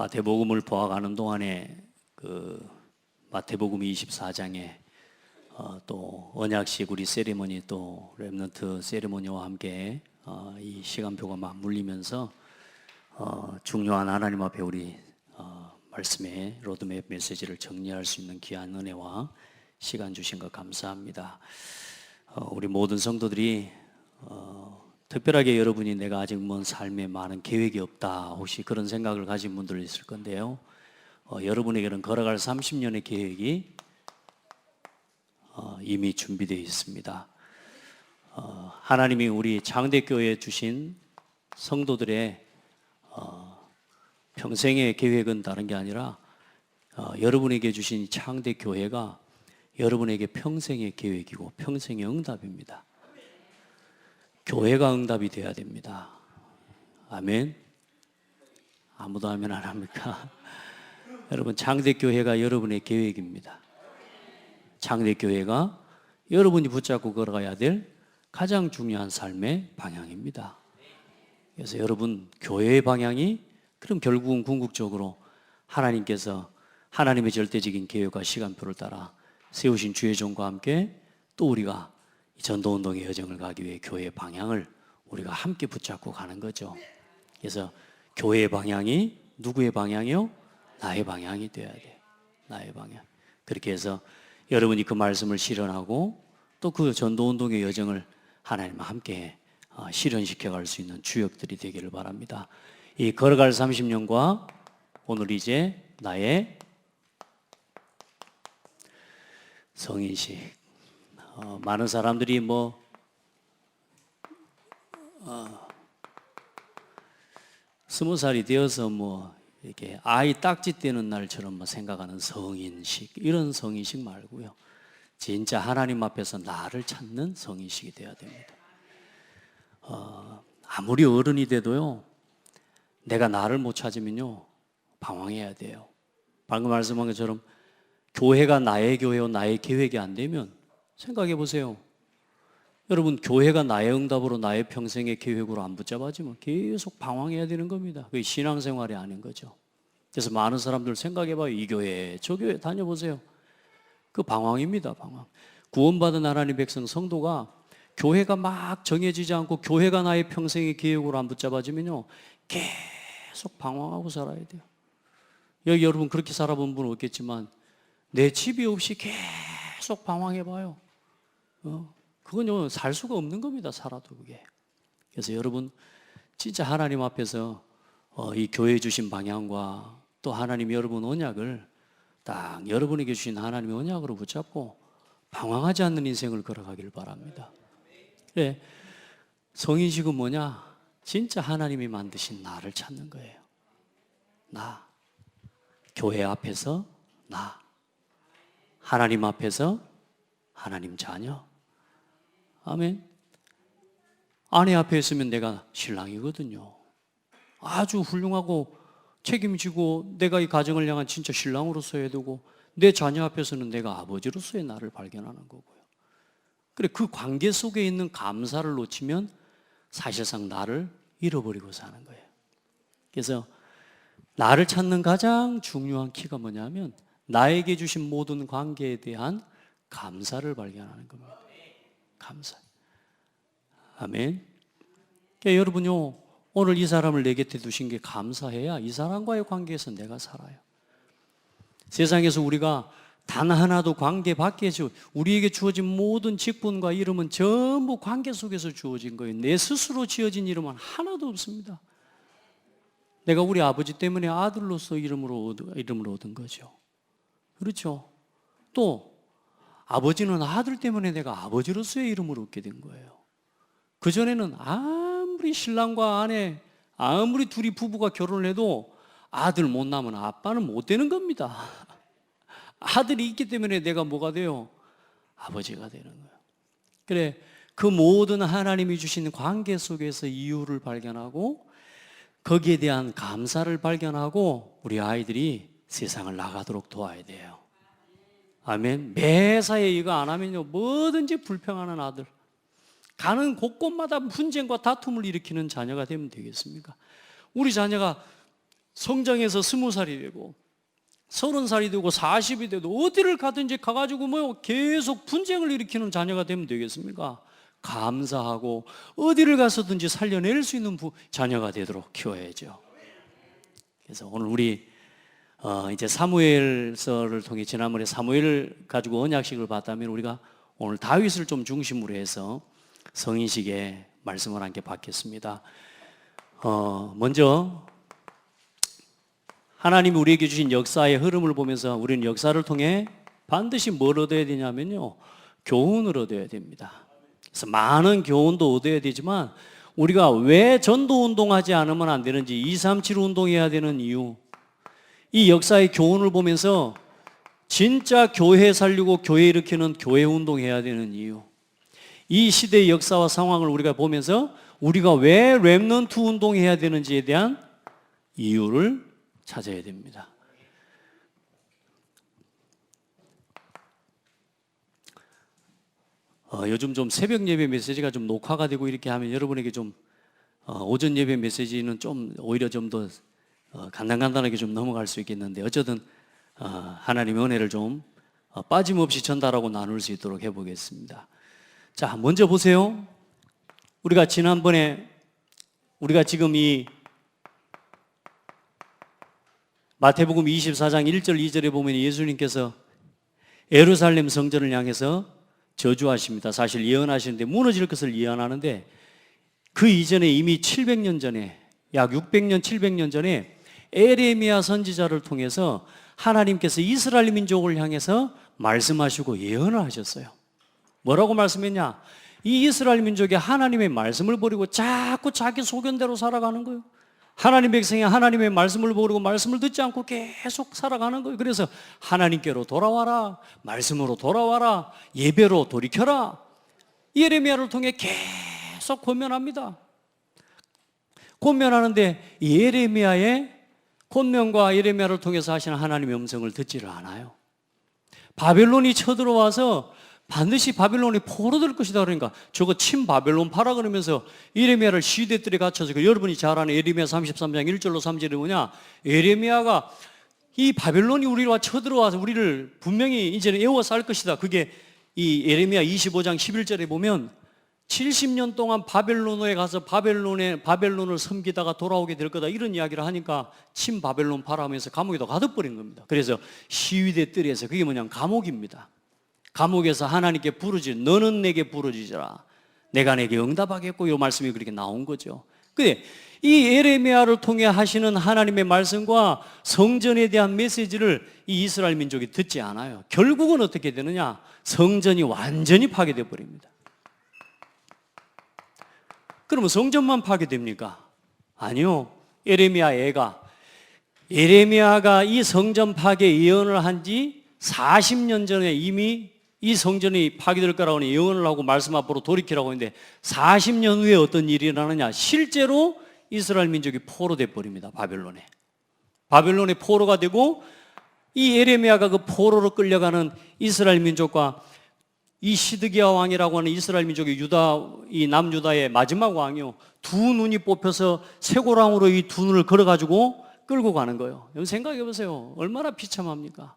마태복음을 보아가는 동안에 그 마태복음 24장에 또 언약식 우리 세리머니 또 렘넌트 세리머니와 함께 이 시간표가 맞물리면서 중요한 하나님 앞에 우리 말씀의 로드맵 메시지를 정리할 수 있는 귀한 은혜와 시간 주신 것 감사합니다. 우리 모든 성도들이 특별하게 여러분이 내가 아직 뭔 삶에 많은 계획이 없다 혹시 그런 생각을 가진 분들 있을 건데요, 여러분에게는 걸어갈 30년의 계획이 이미 준비되어 있습니다. 하나님이 우리 장대교회에 주신 성도들의 평생의 계획은 다른 게 아니라 여러분에게 주신 창대교회가 여러분에게 평생의 계획이고 평생의 응답입니다. 교회가 응답이 돼야 됩니다. 아멘. 아무도 아멘 안 합니까? 여러분, 창대교회가 여러분의 계획입니다. 창대교회가 여러분이 붙잡고 걸어가야 될 가장 중요한 삶의 방향입니다. 그래서 여러분, 교회의 방향이 그럼 결국은 궁극적으로 하나님께서 하나님의 절대적인 계획과 시간표를 따라 세우신 주의 종과 함께 또 우리가 전도운동의 여정을 가기 위해 교회의 방향을 우리가 함께 붙잡고 가는 거죠. 그래서 교회의 방향이 누구의 방향이요? 나의 방향이 되어야 돼요. 나의 방향. 그렇게 해서 여러분이 그 말씀을 실현하고 또 그 전도운동의 여정을 하나님과 함께 실현시켜 갈 수 있는 주역들이 되기를 바랍니다. 이 걸어갈 30년과 오늘 이제 나의 성인식. 많은 사람들이 20살이 되어서 이렇게 아이 딱지 떼는 날처럼 생각하는 성인식, 이런 성인식 말고요, 진짜 하나님 앞에서 나를 찾는 성인식이 되어야 됩니다. 아무리 어른이 돼도요, 내가 나를 못 찾으면요 방황해야 돼요. 방금 말씀한 것처럼 교회가 나의 교회요 나의 계획이 안 되면 생각해 보세요. 여러분, 교회가 나의 응답으로 나의 평생의 계획으로 안 붙잡아지면 계속 방황해야 되는 겁니다. 그게 신앙생활이 아닌 거죠. 그래서 많은 사람들 생각해 봐요. 이 교회 저 교회 다녀보세요. 그 방황입니다. 방황. 구원받은 하나님 백성 성도가 교회가 막 정해지지 않고 교회가 나의 평생의 계획으로 안 붙잡아지면요 계속 방황하고 살아야 돼요. 여기 여러분 그렇게 살아본 분은 없겠지만 내 집이 없이 계속 방황해봐요. 그건요 살 수가 없는 겁니다. 살아도 그게. 그래서 여러분 진짜 하나님 앞에서 이 교회 주신 방향과 또 하나님이 여러분 언약을 딱 여러분에게 주신 하나님의 언약으로 붙잡고 방황하지 않는 인생을 걸어가길 바랍니다. 그래, 성인식은 뭐냐? 진짜 하나님이 만드신 나를 찾는 거예요. 나. 교회 앞에서 나. 하나님 앞에서 하나님 자녀. 아멘. 아내 앞에 있으면 내가 신랑이거든요. 아주 훌륭하고 책임지고 내가 이 가정을 향한 진짜 신랑으로서 해야 되고, 내 자녀 앞에서는 내가 아버지로서의 나를 발견하는 거고요. 그래, 그 관계 속에 있는 감사를 놓치면 사실상 나를 잃어버리고 사는 거예요. 그래서 나를 찾는 가장 중요한 키가 뭐냐면 나에게 주신 모든 관계에 대한 감사를 발견하는 겁니다. 감사. 아멘. 그러니까 여러분요, 오늘 이 사람을 내 곁에 두신 게 감사해야 이 사람과의 관계에서 내가 살아요. 세상에서 우리가 단 하나도 관계 밖에서 우리에게 주어진 모든 직분과 이름은 전부 관계 속에서 주어진 거예요. 내 스스로 지어진 이름은 하나도 없습니다. 내가 우리 아버지 때문에 아들로서 이름을 얻은 거죠. 그렇죠? 또 아버지는 아들 때문에 내가 아버지로서의 이름을 얻게 된 거예요. 그전에는 아무리 신랑과 아내, 아무리 둘이 부부가 결혼을 해도 아들 못 낳으면 아빠는 못 되는 겁니다. 아들이 있기 때문에 내가 뭐가 돼요? 아버지가 되는 거예요. 그래, 그 모든 하나님이 주신 관계 속에서 이유를 발견하고 거기에 대한 감사를 발견하고 우리 아이들이 세상을 나가도록 도와야 돼요. 아멘. 매사에 이거 안 하면요 뭐든지 불평하는 아들, 가는 곳곳마다 분쟁과 다툼을 일으키는 자녀가 되면 되겠습니까? 우리 자녀가 성장해서 20살이 되고 30살이 되고 40이 돼도 어디를 가든지 가가지고 뭐 계속 분쟁을 일으키는 자녀가 되면 되겠습니까? 감사하고 어디를 가서든지 살려낼 수 있는 자녀가 되도록 키워야죠. 그래서 오늘 우리 이제 사무엘서를 통해 지난번에 사무엘을 가지고 언약식을 봤다면 우리가 오늘 다윗을 좀 중심으로 해서 성인식에 말씀을 함께 받겠습니다. 먼저 하나님이 우리에게 주신 역사의 흐름을 보면서 우리는 역사를 통해 반드시 뭘 얻어야 되냐면요, 교훈을 얻어야 됩니다. 그래서 많은 교훈도 얻어야 되지만 우리가 왜 전도 운동하지 않으면 안 되는지, 237 운동해야 되는 이유, 이 역사의 교훈을 보면서 진짜 교회 살리고 교회 일으키는 교회 운동해야 되는 이유, 이 시대의 역사와 상황을 우리가 보면서 우리가 왜 렘넌트 운동해야 되는지에 대한 이유를 찾아야 됩니다. 요즘 좀 새벽 예배 메시지가 좀 녹화가 되고 이렇게 하면 여러분에게 좀 오전 예배 메시지는 좀 오히려 좀 더 간단하게 좀 넘어갈 수 있겠는데, 어쨌든 하나님의 은혜를 좀 빠짐없이 전달하고 나눌 수 있도록 해보겠습니다. 자, 먼저 보세요. 우리가 지난번에 우리가 지금 이 마태복음 24장 1절 2절에 보면 예수님께서 예루살렘 성전을 향해서 저주하십니다. 사실 예언하시는데 무너질 것을 예언하는데, 그 이전에 이미 700년 전에, 약 600년 700년 전에 에레미야 선지자를 통해서 하나님께서 이스라엘 민족을 향해서 말씀하시고 예언을 하셨어요. 뭐라고 말씀했냐? 이 이스라엘 민족이 하나님의 말씀을 버리고 자꾸 자기 소견대로 살아가는 거예요. 하나님 백성이 하나님의 말씀을 모르고 말씀을 듣지 않고 계속 살아가는 거예요. 그래서 하나님께로 돌아와라, 말씀으로 돌아와라, 예배로 돌이켜라, 예레미야를 통해 계속 권면합니다. 권면하는데 예레미야의 권면과 예레미야를 통해서 하시는 하나님의 음성을 듣지를 않아요. 바벨론이 쳐들어와서 반드시 바벨론이 포로될 것이다 그러니까 저거 친 바벨론 파라 그러면서 예레미야를 시대들에 갇혀서, 여러분이 잘 아는 예레미야 33장 1절로 3절이 뭐냐? 예레미야가 이 바벨론이 우리와 쳐들어와서 우리를 분명히 이제는 에워 쌀 것이다. 그게 이 예레미야 25장 11절에 보면 70년 동안 바벨론에 가서 바벨론을 섬기다가 돌아오게 될 거다, 이런 이야기를 하니까 친 바벨론 파라 하면서 감옥에다 가둬버린 겁니다. 그래서 시위대 뜰에서, 그게 뭐냐면 감옥입니다. 감옥에서 하나님께 부르지, 너는 내게 부르짖으라, 내가 내게 응답하겠고, 이 말씀이 그렇게 나온 거죠. 근데 이 예레미야를 통해 하시는 하나님의 말씀과 성전에 대한 메시지를 이 이스라엘 민족이 듣지 않아요. 결국은 어떻게 되느냐? 성전이 완전히 파괴되어 버립니다. 그러면 성전만 파괴됩니까? 아니요. 예레미야가 이 성전 파괴 예언을 한 지 40년 전에 이미 이 성전이 파괴될 거라고 예언을 하고 말씀 앞으로 돌이키라고 했는데, 40년 후에 어떤 일이 일어나느냐? 실제로 이스라엘 민족이 포로돼 버립니다. 바벨론의 포로가 되고, 이 예레미야가 그 포로로 끌려가는 이스라엘 민족과 이 시드기야 왕이라고 하는 이스라엘 민족의 이 남유다의 마지막 왕이요, 두 눈이 뽑혀서 쇠고랑으로 이 두 눈을 걸어가지고 끌고 가는 거예요. 여러분 생각해 보세요. 얼마나 비참합니까?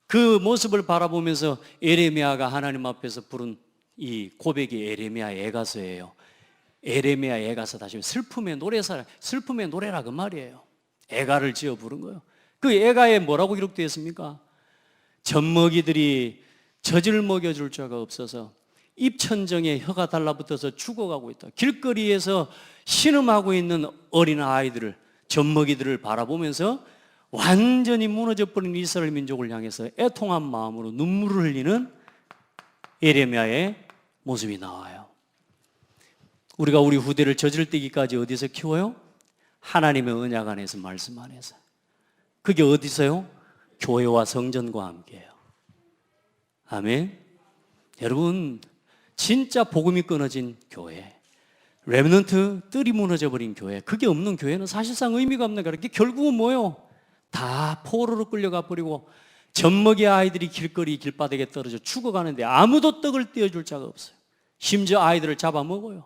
그 모습을 바라보면서 예레미야가 하나님 앞에서 부른 이 고백이 에레미야 애가서예요. 에레미야 애가서, 다시 슬픔의 노래라 그 말이에요. 애가를 지어 부른 거예요. 그 애가에 뭐라고 기록되어 있습니까? 젖먹이들이 젖을 먹여줄 자가 없어서 입천정에 혀가 달라붙어서 죽어가고 있다. 길거리에서 신음하고 있는 어린 아이들을, 젖먹이들을 바라보면서 완전히 무너져버린 이스라엘 민족을 향해서 애통한 마음으로 눈물을 흘리는 예레미야의 모습이 나와요. 우리가 우리 후대를 저질대기까지 어디서 키워요? 하나님의 언약 안에서, 말씀 안에서. 그게 어디서요? 교회와 성전과 함께해요. 아멘. 여러분, 진짜 복음이 끊어진 교회, 렘넌트 뜰이 무너져버린 교회, 그게 없는 교회는 사실상 의미가 없는 거예요. 결국은 뭐예요? 다 포로로 끌려가 버리고 젖먹이 아이들이 길거리 길바닥에 떨어져 죽어가는데 아무도 떡을 떼어줄 자가 없어요. 심지어 아이들을 잡아먹어요.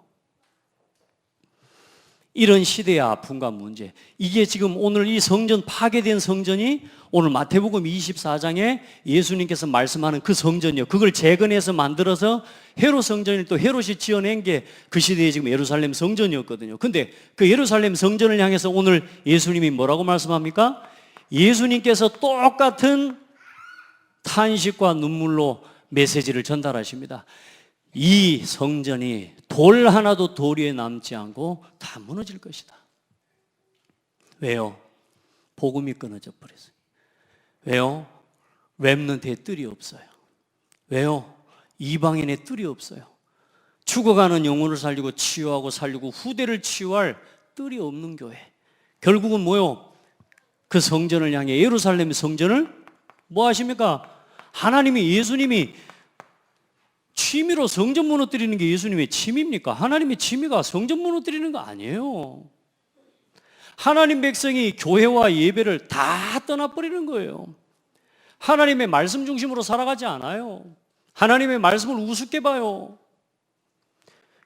이런 시대의 아픔과 문제, 이게 지금 오늘 이 성전, 파괴된 성전이 오늘 마태복음 24장에 예수님께서 말씀하는 그 성전이요, 그걸 재건해서 만들어서 헤롯 성전을 또 헤롯이 지어낸 게 그 시대에 지금 예루살렘 성전이었거든요. 근데 그 예루살렘 성전을 향해서 오늘 예수님이 뭐라고 말씀합니까? 예수님께서 똑같은 탄식과 눈물로 메시지를 전달하십니다. 이 성전이 돌 하나도 도리에 남지 않고 다 무너질 것이다. 왜요? 복음이 끊어져 버렸어요. 왜요? 렘넌트의 뜰이 없어요. 왜요? 이방인의 뜰이 없어요. 죽어가는 영혼을 살리고 치유하고 살리고 후대를 치유할 뜰이 없는 교회. 결국은 뭐요? 그 성전을 향해, 예루살렘 성전을 뭐 하십니까? 하나님이, 예수님이 취미로 성전 무너뜨리는 게 예수님의 취미입니까? 하나님의 취미가 성전 무너뜨리는 거 아니에요. 하나님 백성이 교회와 예배를 다 떠나버리는 거예요. 하나님의 말씀 중심으로 살아가지 않아요. 하나님의 말씀을 우습게 봐요.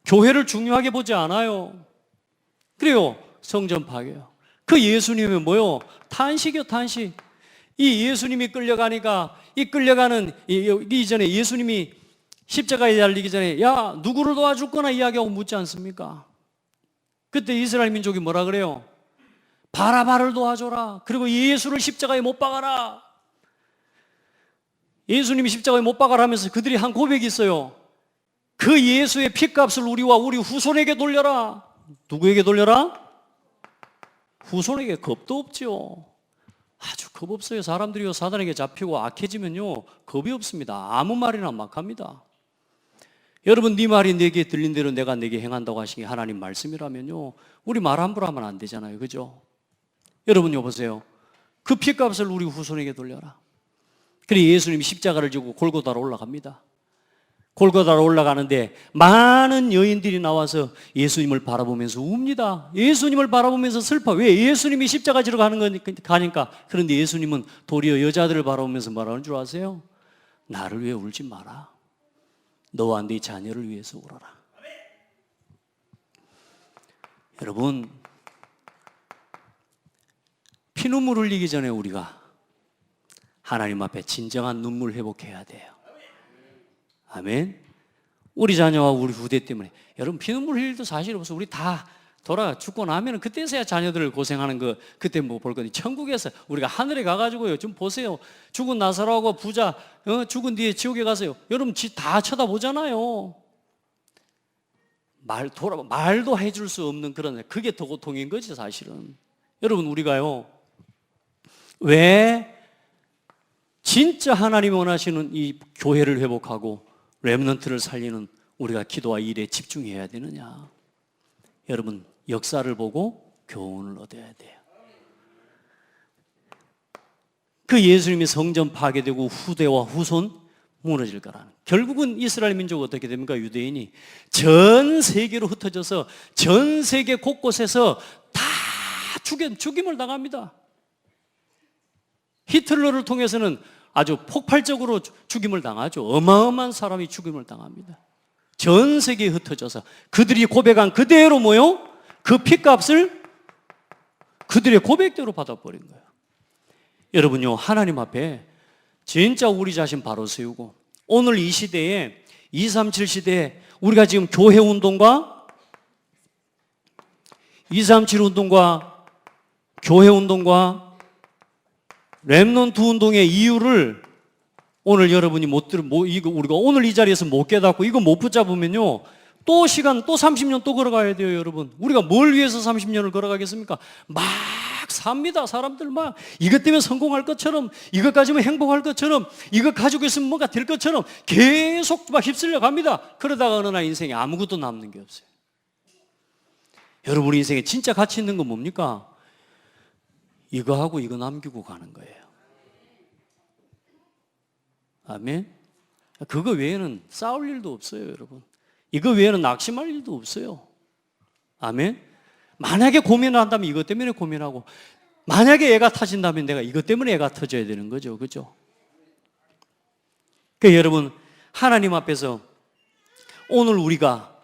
교회를 중요하게 보지 않아요. 그래요, 성전 파괴요. 그 예수님은 뭐요? 탄식이요, 탄식. 이 예수님이 끌려가니까, 이 끌려가는 이전에 예수님이 십자가에 달리기 전에 야, 누구를 도와줄 거나 이야기하고 묻지 않습니까? 그때 이스라엘 민족이 뭐라 그래요? 바라바를 도와줘라. 그리고 예수를 십자가에 못 박아라. 예수님이 십자가에 못 박아라 하면서 그들이 한 고백이 있어요. 그 예수의 핏값을 우리와 우리 후손에게 돌려라. 누구에게 돌려라? 후손에게. 겁도 없죠. 아주 겁 없어요. 사람들이요, 사단에게 잡히고 악해지면요, 겁이 없습니다. 아무 말이나 막 합니다. 여러분, 네 말이 내게 들린 대로 내가 내게 행한다고 하신 게 하나님 말씀이라면요, 우리 말 함부로 하면 안 되잖아요. 그죠? 여러분, 여보세요. 그 핏값을 우리 후손에게 돌려라. 그래, 예수님이 십자가를 지고 골고다로 올라갑니다. 골고다로 올라가는데 많은 여인들이 나와서 예수님을 바라보면서 웁니다. 예수님을 바라보면서 슬퍼. 왜? 예수님이 십자가 지러 가니까. 그런데 예수님은 도리어 여자들을 바라보면서 말하는 줄 아세요? 나를 위해 울지 마라. 너와 네 자녀를 위해서 울어라. 여러분, 피눈물 흘리기 전에 우리가 하나님 앞에 진정한 눈물 회복해야 돼요. 아멘. 우리 자녀와 우리 후대 때문에. 여러분, 피눈물 흘릴 일도 사실 없어. 우리 다 돌아 죽고 나면 그때서야 자녀들 고생하는 거 그때 뭐 볼 거니. 천국에서 우리가 하늘에 가가지고요, 좀 보세요. 죽은 나사로하고 부자 죽은 뒤에 지옥에 가세요. 여러분 다 쳐다보잖아요. 말도 해줄 수 없는 그런, 그게 더 고통인 거지 사실은. 여러분, 우리가요, 왜 진짜 하나님이 원하시는 이 교회를 회복하고 렘넌트를 살리는 우리가 기도와 일에 집중해야 되느냐? 여러분, 역사를 보고 교훈을 얻어야 돼요. 그 예수님이 성전 파괴되고 후대와 후손 무너질 거라는. 결국은 이스라엘 민족은 어떻게 됩니까? 유대인이 전 세계로 흩어져서 전 세계 곳곳에서 다 죽임을 당합니다. 히틀러를 통해서는 아주 폭발적으로 죽임을 당하죠. 어마어마한 사람이 죽임을 당합니다. 전 세계에 흩어져서 그들이 고백한 그대로 뭐요? 그 핏값을 그들의 고백대로 받아버린 거예요. 여러분요, 하나님 앞에 진짜 우리 자신 바로 세우고, 오늘 이 시대에 237 시대에 우리가 지금 교회 운동과 237 운동과 교회 운동과 렘넌트 운동의 이유를 오늘 여러분이 우리가 오늘 이 자리에서 못 깨닫고 이거 못 붙잡으면요, 또 30년 또 걸어가야 돼요. 여러분, 우리가 뭘 위해서 30년을 걸어가겠습니까? 막 삽니다. 사람들 막 이것 때문에 성공할 것처럼, 이것 가지면 행복할 것처럼, 이것 가지고 있으면 뭔가 될 것처럼 계속 막 휩쓸려 갑니다. 그러다가 어느 날 인생에 아무것도 남는 게 없어요. 여러분, 우리 인생에 진짜 가치 있는 건 뭡니까? 이거 하고 이거 남기고 가는 거예요. 아멘. 그거 외에는 싸울 일도 없어요, 여러분. 이거 외에는 낙심할 일도 없어요. 아멘. 만약에 고민을 한다면 이것 때문에 고민하고, 만약에 애가 터진다면 내가 이것 때문에 애가 터져야 되는 거죠. 그죠? 그러니까 여러분, 하나님 앞에서 오늘 우리가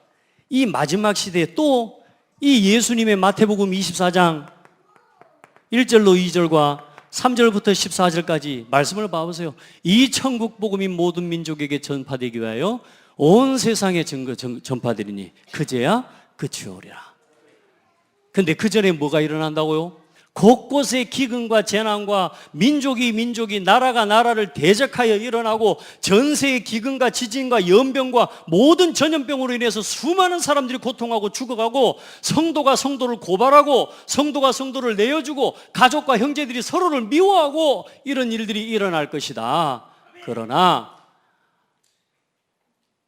이 마지막 시대에 또 이 예수님의 마태복음 24장 1절로 2절과 3절부터 14절까지 말씀을 봐보세요. 이 천국 복음이 모든 민족에게 전파되기 위하여 온 세상에 전파되리니 그제야 끝이 오리라. 근데 그 전에 뭐가 일어난다고요? 곳곳에 기근과 재난과 민족이 나라가 나라를 대적하여 일어나고 전세의 기근과 지진과 연병과 모든 전염병으로 인해서 수많은 사람들이 고통하고 죽어가고 성도가 성도를 고발하고 성도가 성도를 내어주고 가족과 형제들이 서로를 미워하고 이런 일들이 일어날 것이다. 그러나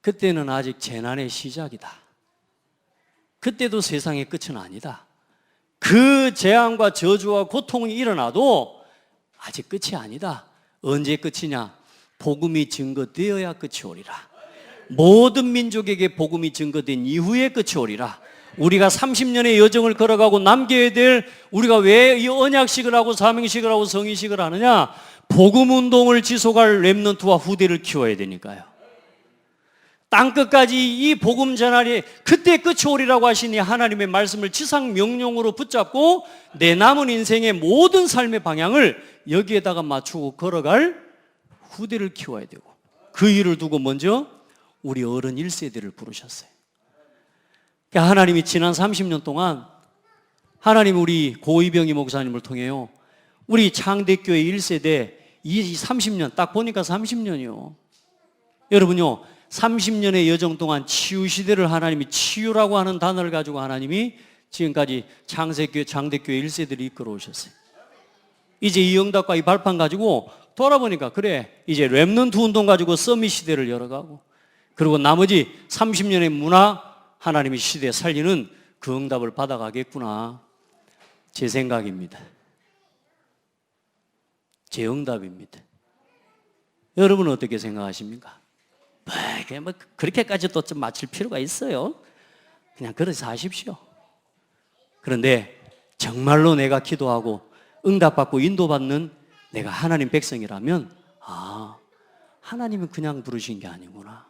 그때는 아직 재난의 시작이다. 그때도 세상의 끝은 아니다. 그 재앙과 저주와 고통이 일어나도 아직 끝이 아니다. 언제 끝이냐? 복음이 증거되어야 끝이 오리라. 모든 민족에게 복음이 증거된 이후에 끝이 오리라. 우리가 30년의 여정을 걸어가고 남겨야 될, 우리가 왜 이 언약식을 하고 사명식을 하고 성의식을 하느냐? 복음 운동을 지속할 렘넌트와 후대를 키워야 되니까요. 땅끝까지 이 복음 전환이 그때 끝이 오리라고 하시니 하나님의 말씀을 지상 명령으로 붙잡고 내 남은 인생의 모든 삶의 방향을 여기에다가 맞추고 걸어갈 후대를 키워야 되고, 그 일을 두고 먼저 우리 어른 1세대를 부르셨어요. 그러니까 하나님이 지난 30년 동안 하나님이 우리 고이병희 목사님을 통해요, 우리 창대교회 1세대 이 30년, 딱 보니까 30년이요. 여러분요, 30년의 여정 동안 치유 시대를 하나님이, 치유라고 하는 단어를 가지고 하나님이 지금까지 창대교회 1세대를 이끌어 오셨어요. 이제 이 응답과 이 발판 가지고 돌아보니까 그래, 이제 렘넌트 운동 가지고 서밋 시대를 열어가고, 그리고 나머지 30년의 문화 하나님이 시대에 살리는 그 응답을 받아가겠구나. 제 생각입니다. 제 응답입니다. 여러분은 어떻게 생각하십니까? 뭐 그렇게까지 또 좀 맞출 필요가 있어요? 그냥 그렇게 하십시오. 그런데 정말로 내가 기도하고 응답받고 인도받는 내가 하나님 백성이라면, 아, 하나님은 그냥 부르신 게 아니구나.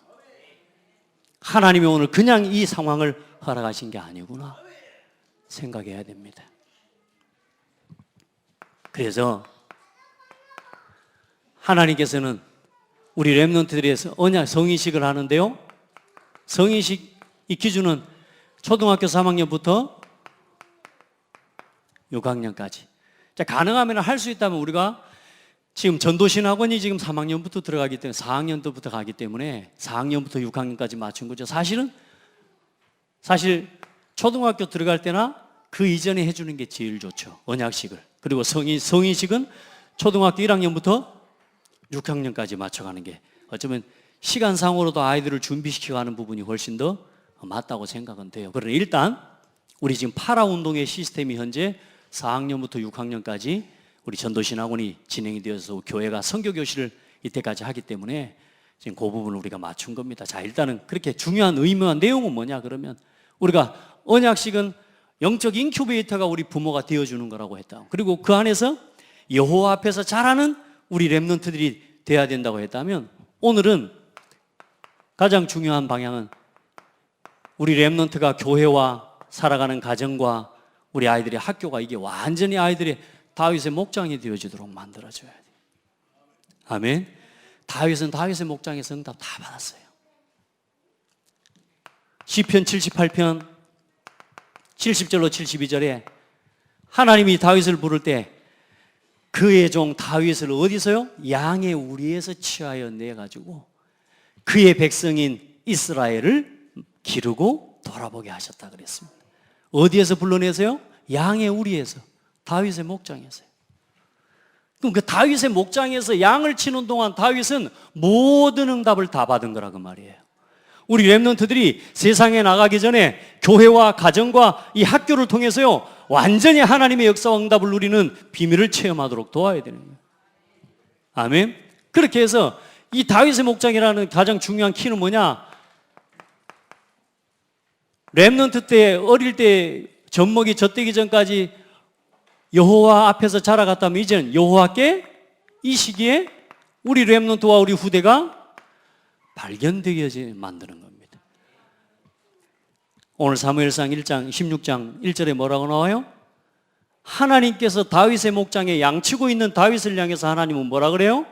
하나님이 오늘 그냥 이 상황을 허락하신 게 아니구나 생각해야 됩니다. 그래서 하나님께서는 우리 렘넌트들에서 언약 성의식을 하는데요, 성의식 이 기준은 초등학교 3학년부터 6학년까지. 자, 가능하면 할 수 있다면 우리가 지금 전도신학원이 지금 3학년부터 들어가기 때문에 4학년부터 가기 때문에 4학년부터 6학년까지 맞춘 거죠. 사실 초등학교 들어갈 때나 그 이전에 해주는 게 제일 좋죠. 언약식을. 그리고 성의식은 초등학교 1학년부터 6학년까지 맞춰가는 게 어쩌면 시간상으로도 아이들을 준비시키고 하는 부분이 훨씬 더 맞다고 생각은 돼요. 그러나 일단 우리 지금 파라운동의 시스템이 현재 4학년부터 6학년까지 우리 전도신학원이 진행이 되어서 교회가 선교교실을 이때까지 하기 때문에 지금 그 부분을 우리가 맞춘 겁니다. 자, 일단은 그렇게 중요한 의무한 내용은 뭐냐 그러면, 우리가 언약식은 영적 인큐베이터가 우리 부모가 되어주는 거라고 했다. 그리고 그 안에서 여호와 앞에서 자라는 우리 렘넌트들이 돼야 된다고 했다면, 오늘은 가장 중요한 방향은 우리 렘넌트가 교회와 살아가는 가정과 우리 아이들의 학교가 이게 완전히 아이들의 다윗의 목장이 되어지도록 만들어줘야 돼요. 아멘. 다윗은 다윗의 목장에서 응답 다 받았어요. 시편 78편 70절로 72절에 하나님이 다윗을 부를 때 그의 종 다윗을 어디서요? 양의 우리에서 취하여 내가지고 그의 백성인 이스라엘을 기르고 돌아보게 하셨다 그랬습니다. 어디에서 불러내세요? 양의 우리에서, 다윗의 목장에서요. 그럼 그 다윗의 목장에서 양을 치는 동안 다윗은 모든 응답을 다 받은 거라고 말이에요. 우리 렘넌트들이 세상에 나가기 전에 교회와 가정과 이 학교를 통해서요, 완전히 하나님의 역사와 응답을 누리는 비밀을 체험하도록 도와야 되는 거예요. 아멘. 그렇게 해서 이 다윗의 목장이라는 가장 중요한 키는 뭐냐? 렘넌트 때, 어릴 때 젖먹이 젖되기 전까지 여호와 앞에서 자라갔다면 이제는 여호와께 이 시기에 우리 렘넌트와 우리 후대가 발견되게 만드는 겁니다. 오늘 사무엘상 1장 16장 1절에 뭐라고 나와요? 하나님께서 다윗의 목장에 양치고 있는 다윗을 향해서 하나님은 뭐라 그래요?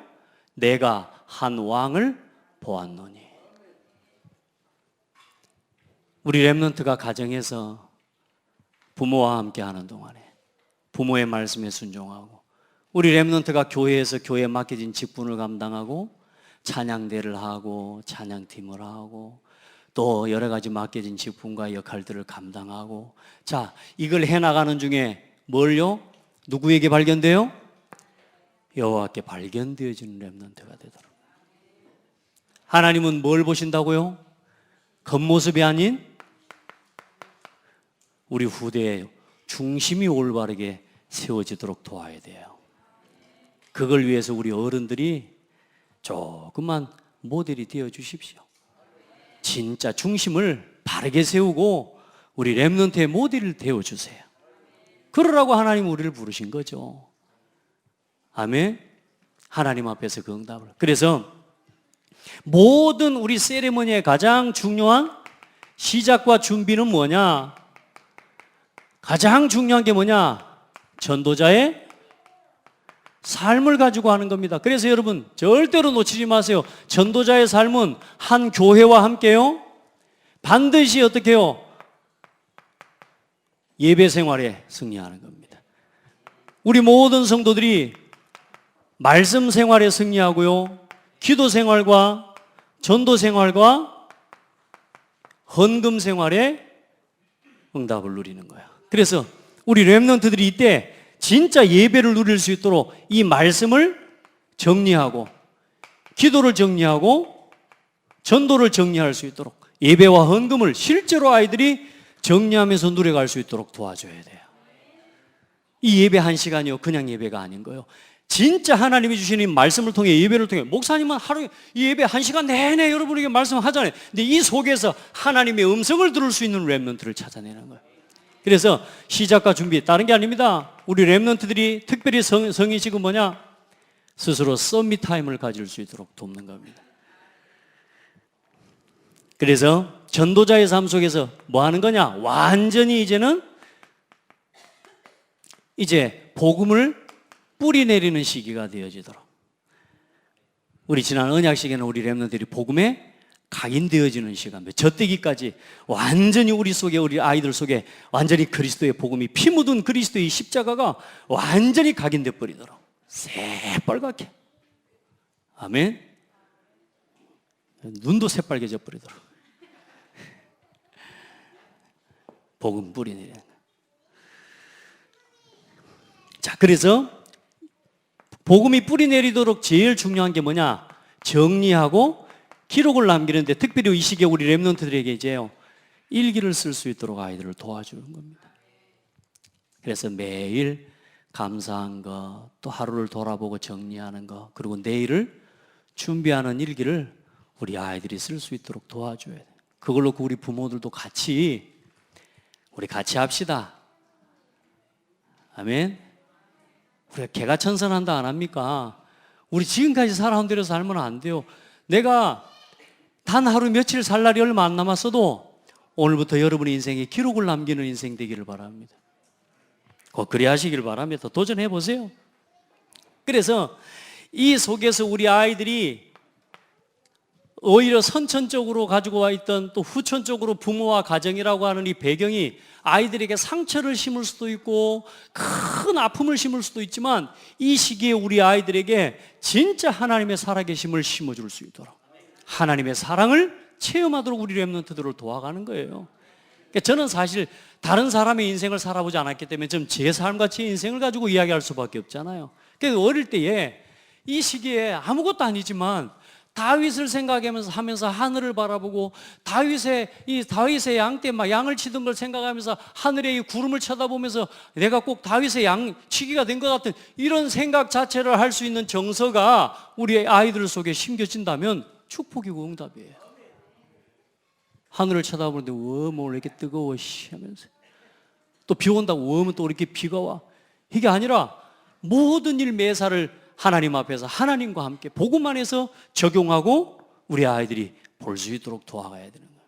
내가 한 왕을 보았노니. 우리 렘넌트가 가정에서 부모와 함께 하는 동안에 부모의 말씀에 순종하고, 우리 렘넌트가 교회에서 교회에 맡겨진 직분을 감당하고 찬양대를 하고 찬양팀을 하고 또 여러 가지 맡겨진 직분과 역할들을 감당하고, 자, 이걸 해나가는 중에 뭘요? 누구에게 발견돼요? 여호와께 발견되어지는 렘넌트가 되도록. 하나님은 뭘 보신다고요? 겉모습이 아닌 우리 후대의 중심이 올바르게 세워지도록 도와야 돼요. 그걸 위해서 우리 어른들이 조금만 모델이 되어 주십시오. 진짜 중심을 바르게 세우고 우리 렘넌트의 모델을 되어 주세요. 그러라고 하나님 우리를 부르신 거죠. 아멘. 하나님 앞에서 그 응답을. 그래서 모든 우리 세리머니의 가장 중요한 시작과 준비는 뭐냐? 가장 중요한 게 뭐냐? 전도자의 삶을 가지고 하는 겁니다. 그래서 여러분 절대로 놓치지 마세요. 전도자의 삶은 한 교회와 함께요, 반드시 어떻게 해요? 예배 생활에 승리하는 겁니다. 우리 모든 성도들이 말씀 생활에 승리하고요, 기도 생활과 전도 생활과 헌금 생활에 응답을 누리는 거야. 그래서 우리 렘넌트들이 이때 진짜 예배를 누릴 수 있도록 이 말씀을 정리하고 기도를 정리하고 전도를 정리할 수 있도록 예배와 헌금을 실제로 아이들이 정리하면서 누려갈 수 있도록 도와줘야 돼요. 이 예배 1시간이요, 그냥 예배가 아닌 거예요. 진짜 하나님이 주시는 말씀을 통해, 예배를 통해, 목사님은 하루에 이 예배 1시간 내내 여러분에게 말씀하잖아요. 근데 이 속에서 하나님의 음성을 들을 수 있는 렘넌트를 찾아내는 거예요. 그래서 시작과 준비, 다른 게 아닙니다. 우리 렘넌트들이 특별히 성의식은 뭐냐? 스스로 썸밋 타임을 가질 수 있도록 돕는 겁니다. 그래서 전도자의 삶 속에서 뭐 하는 거냐? 완전히 이제는 이제 복음을 뿌리 내리는 시기가 되어지도록. 우리 지난 언약식에는 우리 렘넌트들이 복음에 각인되어지는 시간, 젖대기까지 완전히 우리 속에, 우리 아이들 속에 완전히 그리스도의 복음이, 피 묻은 그리스도의 십자가가 완전히 각인돼 버리도록 새빨갛게, 아멘, 눈도 새빨개져 버리도록 복음 뿌리 내리는 거예요. 자, 그래서 복음이 뿌리 내리도록 제일 중요한 게 뭐냐? 정리하고 기록을 남기는데, 특별히 이 시기에 우리 렘넌트들에게 이제요, 일기를 쓸 수 있도록 아이들을 도와주는 겁니다. 그래서 매일 감사한 거, 또 하루를 돌아보고 정리하는 거, 그리고 내일을 준비하는 일기를 우리 아이들이 쓸 수 있도록 도와줘야 돼요. 그걸로 우리 부모들도 우리 같이 합시다. 아멘. 우리가 개가천선한다 안 합니까? 우리 지금까지 살아온 대로 살면 안 돼요. 내가 단 하루 며칠 살 날이 얼마 안 남았어도 오늘부터 여러분의 인생에 기록을 남기는 인생 되기를 바랍니다. 꼭 그리 하시길 바랍니다. 도전해 보세요. 그래서 이 속에서 우리 아이들이 오히려 선천적으로 가지고 와 있던, 또 후천적으로 부모와 가정이라고 하는 이 배경이 아이들에게 상처를 심을 수도 있고 큰 아픔을 심을 수도 있지만, 이 시기에 우리 아이들에게 진짜 하나님의 살아계심을 심어줄 수 있도록 하나님의 사랑을 체험하도록 우리 렘넌트들을 도와가는 거예요. 그러니까 저는 사실 다른 사람의 인생을 살아보지 않았기 때문에 좀 제 삶과 제 인생을 가지고 이야기할 수밖에 없잖아요. 그래서 어릴 때에 이 시기에 아무것도 아니지만 다윗을 생각하면서 하늘을 바라보고 다윗의 양 때 막 양을 치던 걸 생각하면서 하늘의 이 구름을 쳐다보면서 내가 꼭 다윗의 양 치기가 된 것 같은 이런 생각 자체를 할 수 있는 정서가 우리 아이들 속에 심겨진다면 축복이고 응답이에요. 하늘을 쳐다보는데 뭐 이렇게 뜨거워 하면서, 또 비 온다고 또 이렇게 비가 와. 이게 아니라 모든 일 매사를 하나님 앞에서 하나님과 함께 복음 안에서 적용하고 우리 아이들이 볼 수 있도록 도와가야 되는 거예요.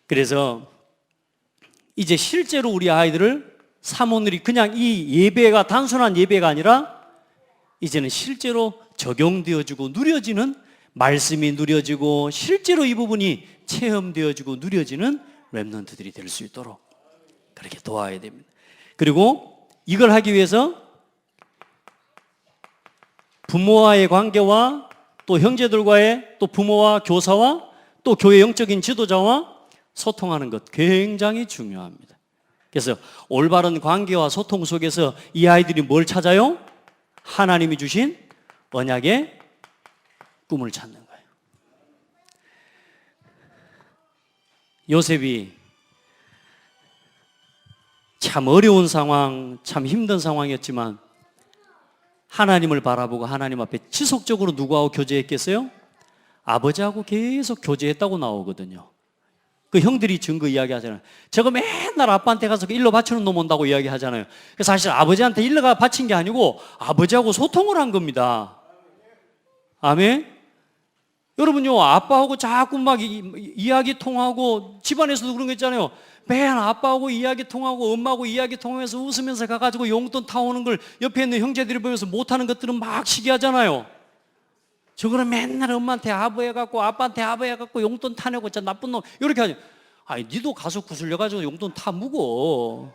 그래서 이제 실제로 우리 아이들을 사모들이 그냥 이 예배가 단순한 예배가 아니라 이제는 실제로 적용되어지고 누려지는, 말씀이 누려지고 실제로 이 부분이 체험되어지고 누려지는 렘넌트들이 될 수 있도록 그렇게 도와야 됩니다. 그리고 이걸 하기 위해서 부모와의 관계와 또 형제들과의, 또 부모와 교사와 또 교회 영적인 지도자와 소통하는 것 굉장히 중요합니다. 그래서 올바른 관계와 소통 속에서 이 아이들이 뭘 찾아요? 하나님이 주신 언약의 꿈을 찾는 거예요. 요셉이 참 어려운 상황, 참 힘든 상황이었지만 하나님을 바라보고 하나님 앞에 지속적으로 누구하고 교제했겠어요? 아버지하고 계속 교제했다고 나오거든요. 그 형들이 증거 이야기하잖아요. 저거 맨날 아빠한테 가서 일러 바치는 놈 온다고 이야기하잖아요. 그래서 사실 아버지한테 일러가 바친 게 아니고 아버지하고 소통을 한 겁니다. 아멘? 여러분요, 아빠하고 자꾸 막 이야기 통하고, 집안에서도 그런 거 있잖아요. 맨 아빠하고 이야기 통하고 엄마하고 이야기 통하면서 웃으면서 가가지고 용돈 타오는 걸 옆에 있는 형제들이 보면서 못하는 것들은 막 시기하잖아요. 저거는 맨날 엄마한테 아부해갖고 아빠한테 아부해갖고 용돈 타내고 저 나쁜 놈 이렇게 하죠. 아니 니도 가서 구슬려가지고 용돈 타 묵어.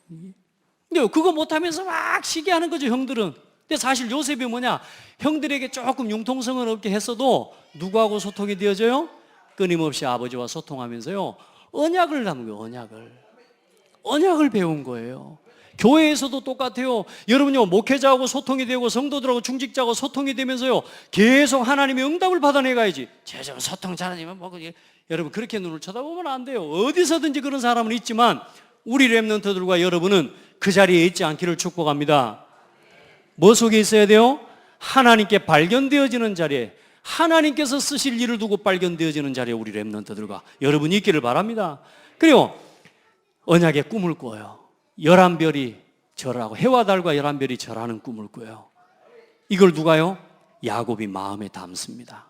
근데 그거 못하면서 막 시기하는 거죠, 형들은. 근데 사실 요셉이 뭐냐, 형들에게 조금 융통성은 없게 했어도 누구하고 소통이 되어져요? 끊임없이 아버지와 소통하면서요 언약을 담은 거예요. 언약을 배운 거예요. 교회에서도 똑같아요. 여러분요, 목회자하고 소통이 되고 성도들하고 중직자하고 소통이 되면서요 계속 하나님의 응답을 받아내가야지. 제가 소통 잘하지만 뭐 여러분 그렇게 눈을 쳐다보면 안 돼요. 어디서든지 그런 사람은 있지만 우리 렘넌트들과 여러분은 그 자리에 있지 않기를 축복합니다. 뭐 속에 있어야 돼요? 하나님께 발견되어지는 자리에, 하나님께서 쓰실 일을 두고 발견되어지는 자리에 우리 렘넌트들과 여러분이 있기를 바랍니다. 그리고 언약의 꿈을 꿔요. 11별이 절하고, 해와 달과 11별이 절하는 꿈을 꿔요. 이걸 누가요? 야곱이 마음에 담습니다.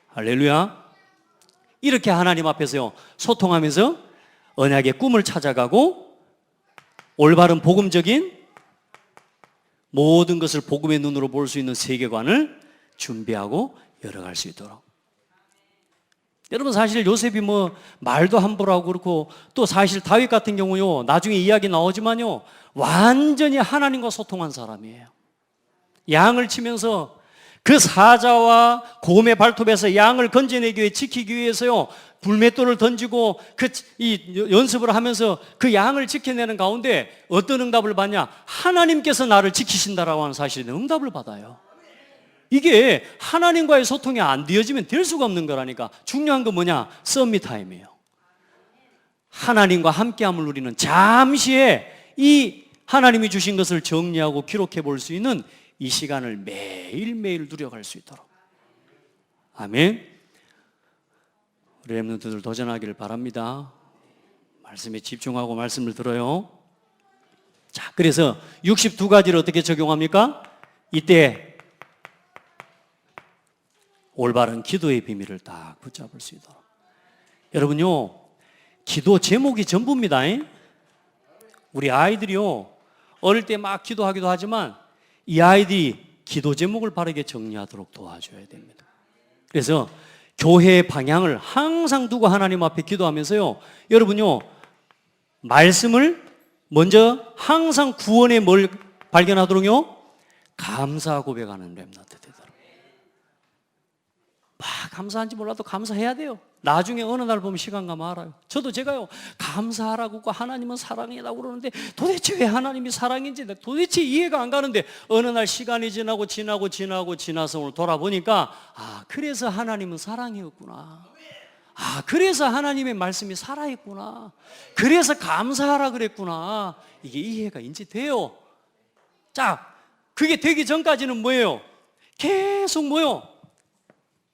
할렐루야. 이렇게 하나님 앞에서요 소통하면서 언약의 꿈을 찾아가고 올바른 복음적인 모든 것을 복음의 눈으로 볼 수 있는 세계관을 준비하고 열어갈 수 있도록. 여러분 사실 요셉이 뭐 말도 함부로 하고 그렇고, 또 사실 다윗 같은 경우요 나중에 이야기 나오지만요 완전히 하나님과 소통한 사람이에요. 양을 치면서 그 사자와 곰의 발톱에서 양을 건져내기 위해, 지키기 위해서요 불맷돌을 던지고 이 연습을 하면서 그 양을 지켜내는 가운데 어떤 응답을 받냐? 하나님께서 나를 지키신다라고 하는 사실에 응답을 받아요. 이게 하나님과의 소통이 안 되어지면 될 수가 없는 거라니까. 중요한 건 뭐냐? 썸밋 타임이에요. 하나님과 함께함을 누리는 잠시의 이 하나님이 주신 것을 정리하고 기록해 볼 수 있는 이 시간을 매일매일 누려갈 수 있도록. 아멘. 우리 렘넌트들 도전하기를 바랍니다. 말씀에 집중하고 말씀을 들어요. 자, 그래서 62가지를 어떻게 적용합니까? 이때 올바른 기도의 비밀을 딱 붙잡을 수 있도록. 여러분요, 기도 제목이 전부입니다. 우리 아이들이요 어릴 때 막 기도하기도 하지만 이 아이들이 기도 제목을 바르게 정리하도록 도와줘야 됩니다. 그래서 교회의 방향을 항상 두고 하나님 앞에 기도하면서요 여러분요 말씀을 먼저 항상 구원의 뭘 발견하도록요 감사 고백하는 렘넌트 되도록. 막 감사한지 몰라도 감사해야 돼요. 나중에 어느 날 보면 시간 가면 알아요. 저도 제가요 감사하라고 하나님은 사랑이라고 그러는데 도대체 왜 하나님이 사랑인지 도대체 이해가 안 가는데 어느 날 시간이 지나서 오늘 돌아보니까 아 그래서 하나님은 사랑이었구나. 아 그래서 하나님의 말씀이 살아있구나. 그래서 감사하라 그랬구나. 이게 이해가 이제 돼요. 자, 그게 되기 전까지는 뭐예요? 계속 뭐요?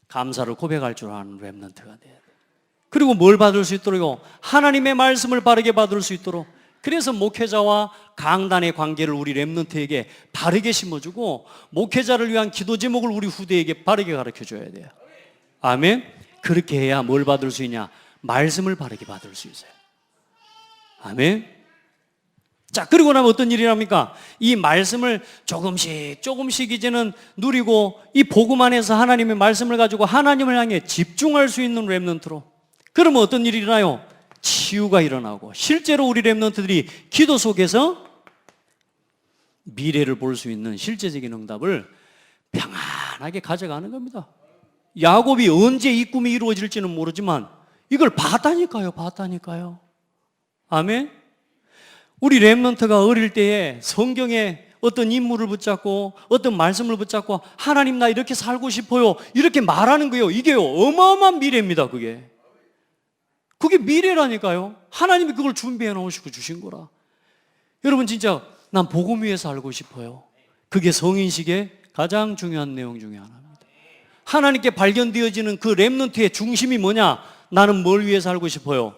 감사를 고백할 줄 아는 렘넌트가 돼야 돼. 그리고 뭘 받을 수 있도록요? 하나님의 말씀을 바르게 받을 수 있도록. 그래서 목회자와 강단의 관계를 우리 렘넌트에게 바르게 심어주고 목회자를 위한 기도 제목을 우리 후대에게 바르게 가르쳐줘야 돼요. 아멘. 그렇게 해야 뭘 받을 수 있냐? 말씀을 바르게 받을 수 있어요. 아멘. 자, 그리고 나면 어떤 일이랍니까? 이 말씀을 조금씩 이제는 누리고 이 복음 안에서 하나님의 말씀을 가지고 하나님을 향해 집중할 수 있는 렘넌트로. 그러면 어떤 일이 일어나요? 치유가 일어나고 실제로 우리 렘넌트들이 기도 속에서 미래를 볼 수 있는 실제적인 응답을 평안하게 가져가는 겁니다. 야곱이 언제 이 꿈이 이루어질지는 모르지만 이걸 봤다니까요. 아멘. 우리 렘넌트가 어릴 때에 성경에 어떤 인물을 붙잡고 어떤 말씀을 붙잡고 하나님 나 이렇게 살고 싶어요 이렇게 말하는 거예요. 이게요 어마어마한 미래입니다. 그게 미래라니까요. 하나님이 그걸 준비해 놓으시고 주신 거라. 여러분 진짜 난 복음 위에 살고 싶어요. 그게 성인식의 가장 중요한 내용 중에 하나입니다. 하나님께 발견되어지는 그 렘넌트의 중심이 뭐냐? 나는 뭘 위해 살고 싶어요?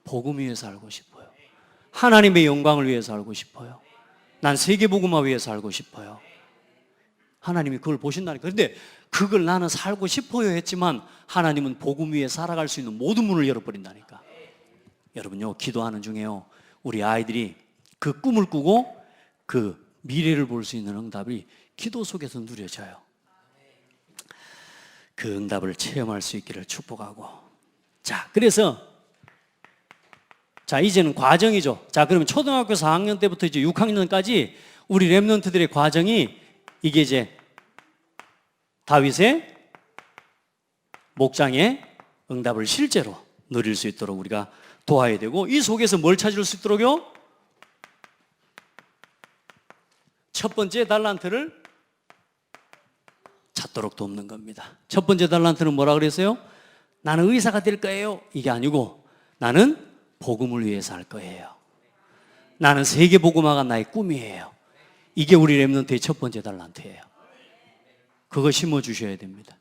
복음 위에 살고 싶어요. 하나님의 영광을 위해 살고 싶어요. 난 세계복음화 위해 살고 싶어요. 하나님이 그걸 보신다니까. 그런데 그걸 나는 살고 싶어요 했지만 하나님은 복음 위에 살아갈 수 있는 모든 문을 열어버린다니까. 여러분요, 기도하는 중에요, 우리 아이들이 그 꿈을 꾸고 그 미래를 볼 수 있는 응답이 기도 속에서 누려져요. 그 응답을 체험할 수 있기를 축복하고. 자, 그래서 이제는 과정이죠. 자, 그러면 초등학교 4학년 때부터 이제 6학년까지 우리 렘넌트들의 과정이 이게 이제 다윗의 목장의 응답을 실제로 누릴 수 있도록 우리가 도와야 되고, 이 속에서 뭘 찾을 수 있도록요? 첫 번째 달란트를 찾도록 돕는 겁니다. 첫 번째 달란트는 뭐라 그랬어요? 나는 의사가 될 거예요. 이게 아니고 나는 복음을 위해서 할 거예요. 나는 세계복음화가 나의 꿈이에요. 이게 우리 렘넌트의 첫 번째 달란트예요. 그거 심어주셔야 됩니다.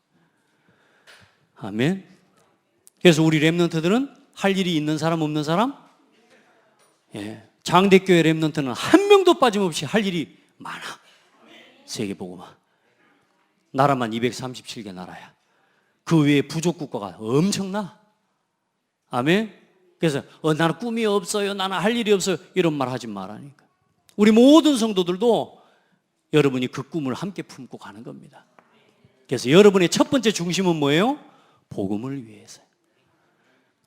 아멘. 그래서 우리 렘넌트들은 할 일이 있는 사람 없는 사람? 예. 장대교회 렘넌트는 한 명도 빠짐없이 할 일이 많아. 세계복음화. 나라만 237개 나라야. 그 외에 부족 국가가 엄청나. 아멘. 그래서 나는 꿈이 없어요, 나는 할 일이 없어요, 이런 말 하지 말라니까. 우리 모든 성도들도 여러분이 그 꿈을 함께 품고 가는 겁니다. 그래서 여러분의 첫 번째 중심은 뭐예요? 복음을 위해서,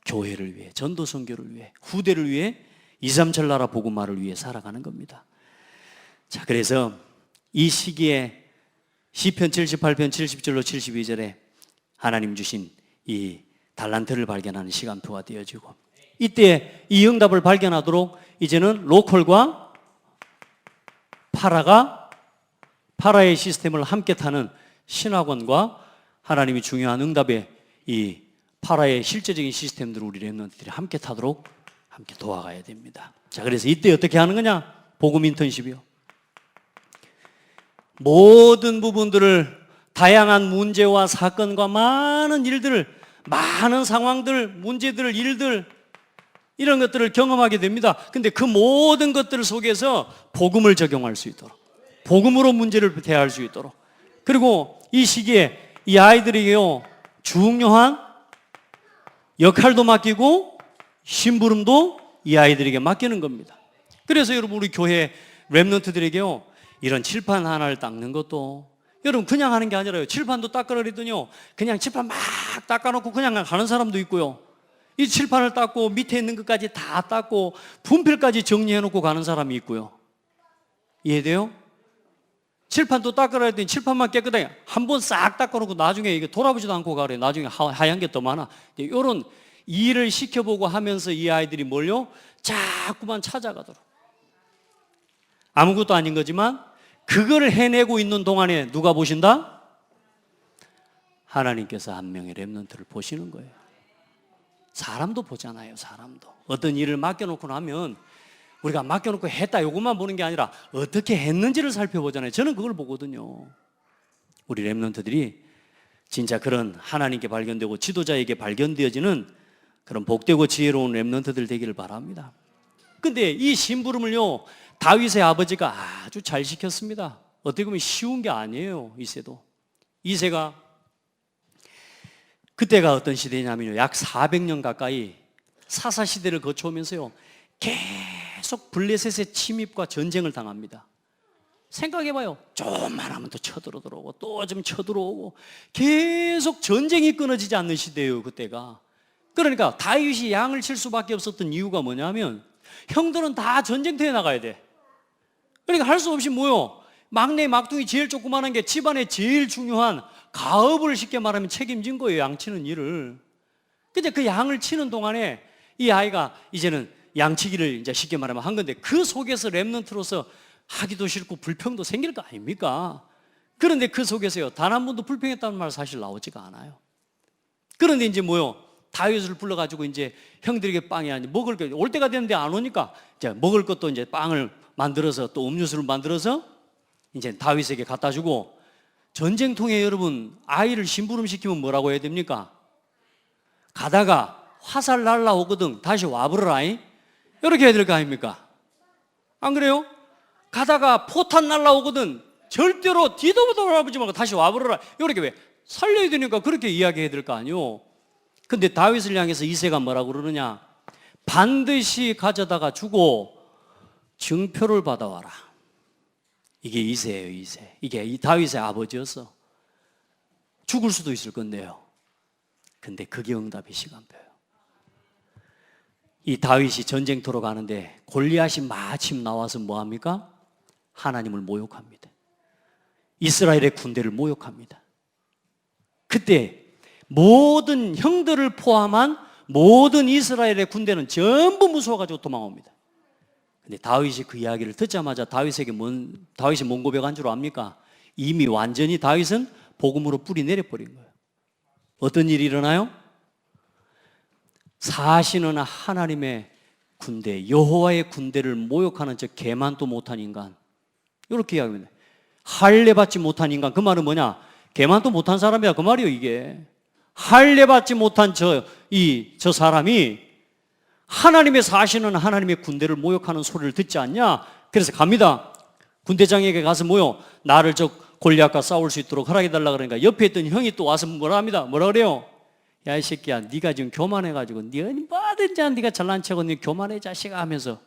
교회를 위해, 전도 선교를 위해, 후대를 위해, 237 나라 복음화를 위해 살아가는 겁니다. 자, 그래서 이 시기에 시편 78편 70절로 72절에 하나님 주신 이 달란트를 발견하는 시간표가 되어지고, 이때 이 응답을 발견하도록 이제는 로컬과 파라의 시스템을 함께 타는 신학원과 하나님이 중요한 응답의 이 파라의 실제적인 시스템들을 우리 렘넌트들이 함께 타도록 함께 도와가야 됩니다. 자, 그래서 이때 어떻게 하는 거냐? 복음 인턴십이요. 모든 부분들을, 다양한 문제와 사건과 많은 일들을, 많은 상황들, 문제들, 일들, 이런 것들을 경험하게 됩니다. 근데 그 모든 것들 속에서 복음을 적용할 수 있도록, 복음으로 문제를 대할 수 있도록, 그리고 이 시기에 이 아이들에게요 중요한 역할도 맡기고 심부름도 이 아이들에게 맡기는 겁니다. 그래서 여러분, 우리 교회 렘넌트들에게요, 이런 칠판 하나를 닦는 것도 여러분 그냥 하는 게 아니라요, 칠판도 닦으라 그랬더니요 그냥 칠판 막 닦아놓고 그냥 가는 사람도 있고요, 이 칠판을 닦고 밑에 있는 것까지 다 닦고 분필까지 정리해놓고 가는 사람이 있고요. 이해돼요? 칠판도 닦으라 했더니 칠판만 깨끗하게 한 번 싹 닦아놓고 나중에 이게 돌아보지도 않고 가래. 나중에 하얀 게 더 많아. 이런 일을 시켜보고 하면서 이 아이들이 뭘요? 자꾸만 찾아가도록. 아무것도 아닌 거지만 그걸 해내고 있는 동안에 누가 보신다? 하나님께서 한 명의 렘넌트를 보시는 거예요. 사람도 보잖아요. 사람도 어떤 일을 맡겨놓고 나면 우리가 맡겨놓고 했다 요것만 보는 게 아니라 어떻게 했는지를 살펴보잖아요. 저는 그걸 보거든요. 우리 렘넌트들이 진짜 그런 하나님께 발견되고 지도자에게 발견되어지는 그런 복되고 지혜로운 렘넌트들 되기를 바랍니다. 근데 이 심부름을요 다윗의 아버지가 아주 잘 시켰습니다. 어떻게 보면 쉬운 게 아니에요. 이새가 그때가 어떤 시대냐면요, 약 400년 가까이 사사시대를 거쳐오면서요, 계속 블레셋의 침입과 전쟁을 당합니다. 생각해봐요. 조금만 하면 또 쳐들어오고 또 좀 쳐들어오고 계속 전쟁이 끊어지지 않는 시대예요, 그때가. 그러니까 다윗이 양을 칠 수밖에 없었던 이유가 뭐냐면 형들은 다 전쟁터에 나가야 돼. 그러니까 할 수 없이 뭐요? 막내 막둥이 제일 조그마한 게 집안에 제일 중요한 가업을 쉽게 말하면 책임진 거예요, 양 치는 일을. 근데 그 양을 치는 동안에 이 아이가 이제는 양치기를 이제 쉽게 말하면 한 건데 그 속에서 렘넌트로서 하기도 싫고 불평도 생길 거 아닙니까? 그런데 그 속에서요, 단 한 번도 불평했다는 말 사실 나오지가 않아요. 그런데 이제 뭐요? 다윗을 불러가지고 이제 형들에게 빵이 아니 먹을 거 올 때가 됐는데 안 오니까 이제 먹을 것도 이제 빵을 만들어서 또 음료수를 만들어서 이제 다윗에게 갖다 주고, 전쟁통에 여러분 아이를 심부름 시키면 뭐라고 해야 됩니까? 가다가 화살 날라오거든 다시 와버려라, 이렇게 해야 될 거 아닙니까? 안 그래요? 가다가 포탄 날라오거든 절대로 뒤도 돌아보지 말고 다시 와버려라, 이렇게 왜? 살려야 되니까 그렇게 이야기해야 될 거 아니요. 근데 다윗을 향해서 이새가 뭐라고 그러느냐? 반드시 가져다가 주고 증표를 받아와라. 이게 이새예요, 이새. 이게 이 다윗의 아버지였어. 죽을 수도 있을 건데요. 근데 그게 응답의 시간표예요. 이 다윗이 전쟁터로 가는데 골리앗이 마침 나와서 뭐합니까? 하나님을 모욕합니다. 이스라엘의 군대를 모욕합니다. 그때 모든 형들을 포함한 모든 이스라엘의 군대는 전부 무서워가지고 도망옵니다. 근데 다윗이 그 이야기를 듣자마자 다윗이 뭔 고백한 줄 압니까? 이미 완전히 다윗은 복음으로 뿌리 내려버린 거예요. 어떤 일이 일어나요? 사시는 하나님의 군대, 여호와의 군대를 모욕하는 저 개만도 못한 인간, 이렇게 이야기합니다. 할례받지 못한 인간, 그 말은 뭐냐? 개만도 못한 사람이야, 그 말이에요. 이게 할례받지 못한 저 사람이 하나님의 사시는 하나님의 군대를 모욕하는 소리를 듣지 않냐? 그래서 갑니다. 군대장에게 가서 뭐요? 나를 저 골리앗과 싸울 수 있도록 허락해달라 그러니까 옆에 있던 형이 또 와서 뭐라 합니다. 뭐라 그래요? 야, 이 새끼야, 네가 지금 교만해가지고 네가 뭐든지 네가 잘난 척은 네 교만해 자식아 하면서,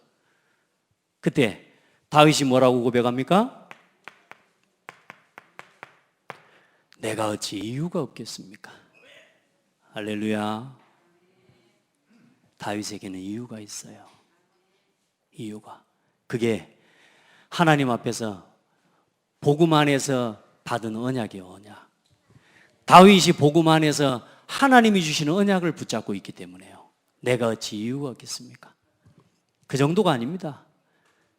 그때 다윗이 뭐라고 고백합니까? 내가 어찌 이유가 없겠습니까? 할렐루야. 다윗에게는 이유가 있어요. 이유가. 그게 하나님 앞에서 복음 안에서 받은 언약이에요, 언약. 다윗이 복음 안에서 하나님이 주시는 언약을 붙잡고 있기 때문에요. 내가 어찌 이유가 없겠습니까? 그 정도가 아닙니다.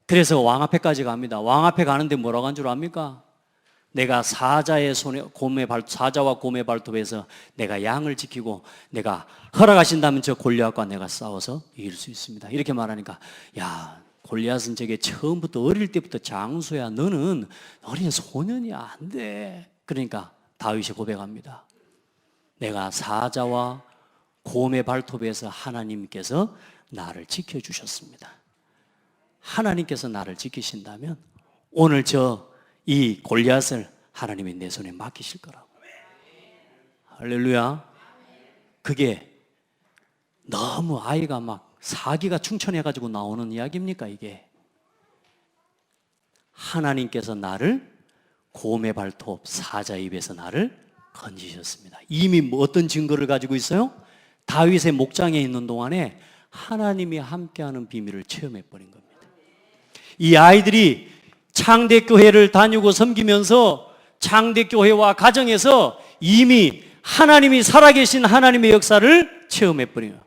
그래서 왕 앞에까지 갑니다. 왕 앞에 가는데 뭐라고 한 줄 압니까? 내가 사자와 곰의 발톱에서 내가 양을 지키고 내가 허락하신다면 저 골리앗과 내가 싸워서 이길 수 있습니다. 이렇게 말하니까, 야, 골리앗은 저게 처음부터 어릴 때부터 장수야. 너는 어린 소년이야. 안 돼. 그러니까 다윗이 고백합니다. 내가 사자와 곰의 발톱에서 하나님께서 나를 지켜주셨습니다. 하나님께서 나를 지키신다면 오늘 이 골리앗을 하나님이 내 손에 맡기실 거라고. 할렐루야. 그게 너무 아이가 막 사기가 충천해가지고 나오는 이야기입니까? 이게 하나님께서 나를 곰의 발톱 사자 입에서 나를 건지셨습니다. 이미 어떤 증거를 가지고 있어요? 다윗의 목장에 있는 동안에 하나님이 함께하는 비밀을 체험해버린 겁니다. 이 아이들이 창대교회를 다니고 섬기면서 창대교회와 가정에서 이미 하나님이 살아계신 하나님의 역사를 체험해버려요.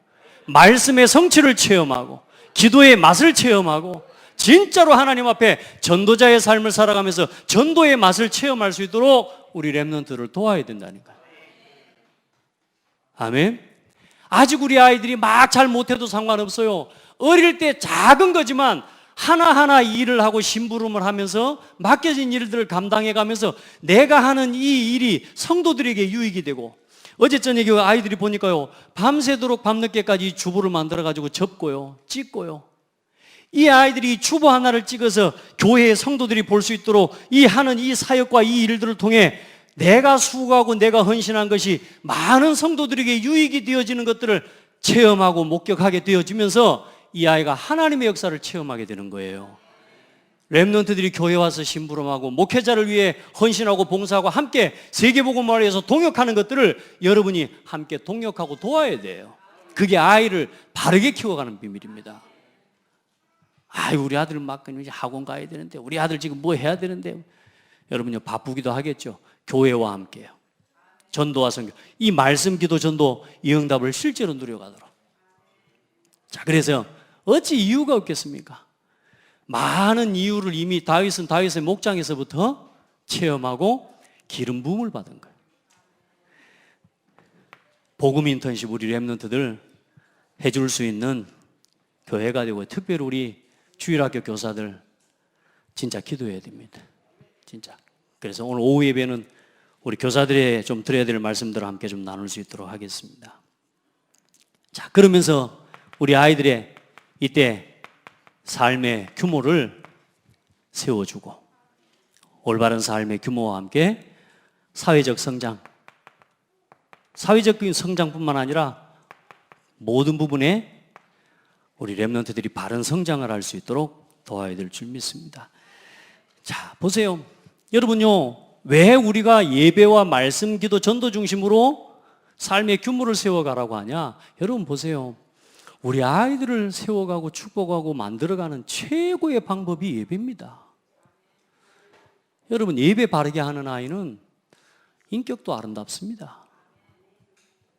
말씀의 성취를 체험하고 기도의 맛을 체험하고 진짜로 하나님 앞에 전도자의 삶을 살아가면서 전도의 맛을 체험할 수 있도록 우리 렘넌트를 도와야 된다니까요. 아멘. 아직 우리 아이들이 막 잘 못해도 상관없어요. 어릴 때 작은 거지만 하나하나 일을 하고 심부름을 하면서 맡겨진 일들을 감당해가면서 내가 하는 이 일이 성도들에게 유익이 되고, 어제 저녁에 아이들이 보니까요, 밤새도록 밤늦게까지 주보를 만들어가지고 접고요, 찍고요. 이 아이들이 주보 하나를 찍어서 교회의 성도들이 볼 수 있도록 이 하는 이 사역과 이 일들을 통해 내가 수고하고 내가 헌신한 것이 많은 성도들에게 유익이 되어지는 것들을 체험하고 목격하게 되어지면서 이 아이가 하나님의 역사를 체험하게 되는 거예요. 렘넌트들이 교회 와서 심부름하고 목회자를 위해 헌신하고 봉사하고 함께 세계복음화를 위해서 동역하는 것들을 여러분이 함께 동역하고 도와야 돼요. 그게 아이를 바르게 키워가는 비밀입니다. 우리 아들 막 이제 학원 가야 되는데, 우리 아들 지금 뭐 해야 되는데, 여러분요 바쁘기도 하겠죠. 교회와 함께요. 전도와 선교, 이 말씀 기도 전도 이 응답을 실제로 누려가도록. 자, 그래서 어찌 이유가 없겠습니까? 많은 이유를 이미 다윗은 다윗의 목장에서부터 체험하고 기름 부음을 받은 거예요. 복음 인턴십 우리 렘넌트들 해줄 수 있는 교회가 되고, 특별히 우리 주일학교 교사들 진짜 기도해야 됩니다. 진짜. 그래서 오늘 오후 예배는 우리 교사들의 좀 드려야 될 말씀들을 함께 좀 나눌 수 있도록 하겠습니다. 자, 그러면서 우리 아이들의 이때 삶의 규모를 세워주고, 올바른 삶의 규모와 함께 사회적 성장, 사회적인 성장뿐만 아니라 모든 부분에 우리 렘넌트들이 바른 성장을 할 수 있도록 도와야 될 줄 믿습니다. 자, 보세요. 여러분요, 왜 우리가 예배와 말씀, 기도, 전도 중심으로 삶의 규모를 세워가라고 하냐? 여러분 보세요. 우리 아이들을 세워가고 축복하고 만들어가는 최고의 방법이 예배입니다. 여러분, 예배 바르게 하는 아이는 인격도 아름답습니다.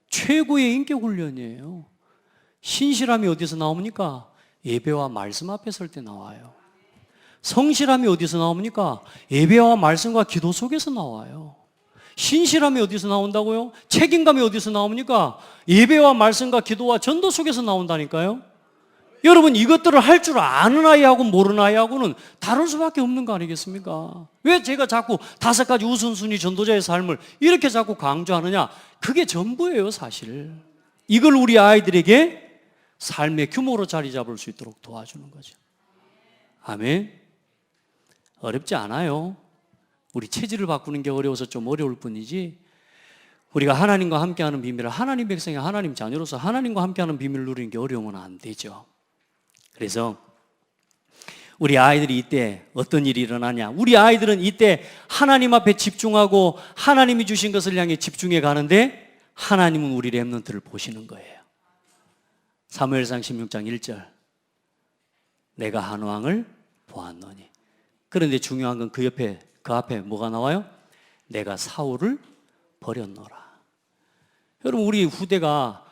최고의 인격 훈련이에요. 신실함이 어디서 나옵니까? 예배와 말씀 앞에 설 때 나와요. 성실함이 어디서 나옵니까? 예배와 말씀과 기도 속에서 나와요. 신실함이 어디서 나온다고요? 책임감이 어디서 나옵니까? 예배와 말씀과 기도와 전도 속에서 나온다니까요. 여러분, 이것들을 할 줄 아는 아이하고 모르는 아이하고는 다를 수밖에 없는 거 아니겠습니까? 왜 제가 자꾸 5가지 우선순위 전도자의 삶을 이렇게 자꾸 강조하느냐? 그게 전부예요, 사실. 이걸 우리 아이들에게 삶의 규모로 자리 잡을 수 있도록 도와주는 거죠. 아멘. 어렵지 않아요. 우리 체질을 바꾸는 게 어려워서 좀 어려울 뿐이지, 우리가 하나님과 함께하는 비밀을, 하나님 백성이 하나님 자녀로서 하나님과 함께하는 비밀을 누리는 게 어려우면 안 되죠. 그래서 우리 아이들이 이때 어떤 일이 일어나냐? 우리 아이들은 이때 하나님 앞에 집중하고 하나님이 주신 것을 향해 집중해 가는데, 하나님은 우리 렘넌트를 보시는 거예요. 사무엘상 16장 1절, 내가 한 왕을 보았노니. 그런데 중요한 건 그 앞에 뭐가 나와요? 내가 사울을 버렸노라. 여러분, 우리 후대가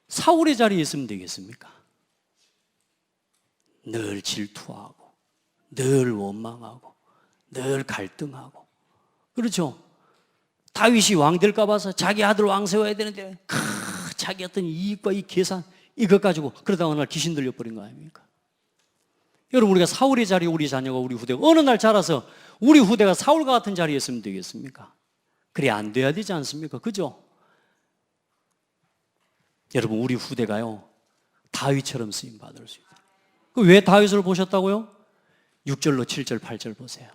사울의 자리에 있으면 되겠습니까? 늘 질투하고, 늘 원망하고, 늘 갈등하고. 그렇죠? 다윗이 왕 될까 봐서 자기 아들 왕 세워야 되는데 자기 어떤 이익과 이 계산, 이것 가지고 그러다 어느 날 귀신 들려버린 거 아닙니까? 여러분, 우리가 사울의 자리에 우리 자녀가, 우리 후대가 어느 날 자라서 우리 후대가 사울과 같은 자리에 있으면 되겠습니까? 그래 안 돼야 되지 않습니까? 그죠? 여러분, 우리 후대가요 다윗처럼 쓰임 받을 수 있다. 왜 다윗을 보셨다고요? 6절로 7절 8절 보세요.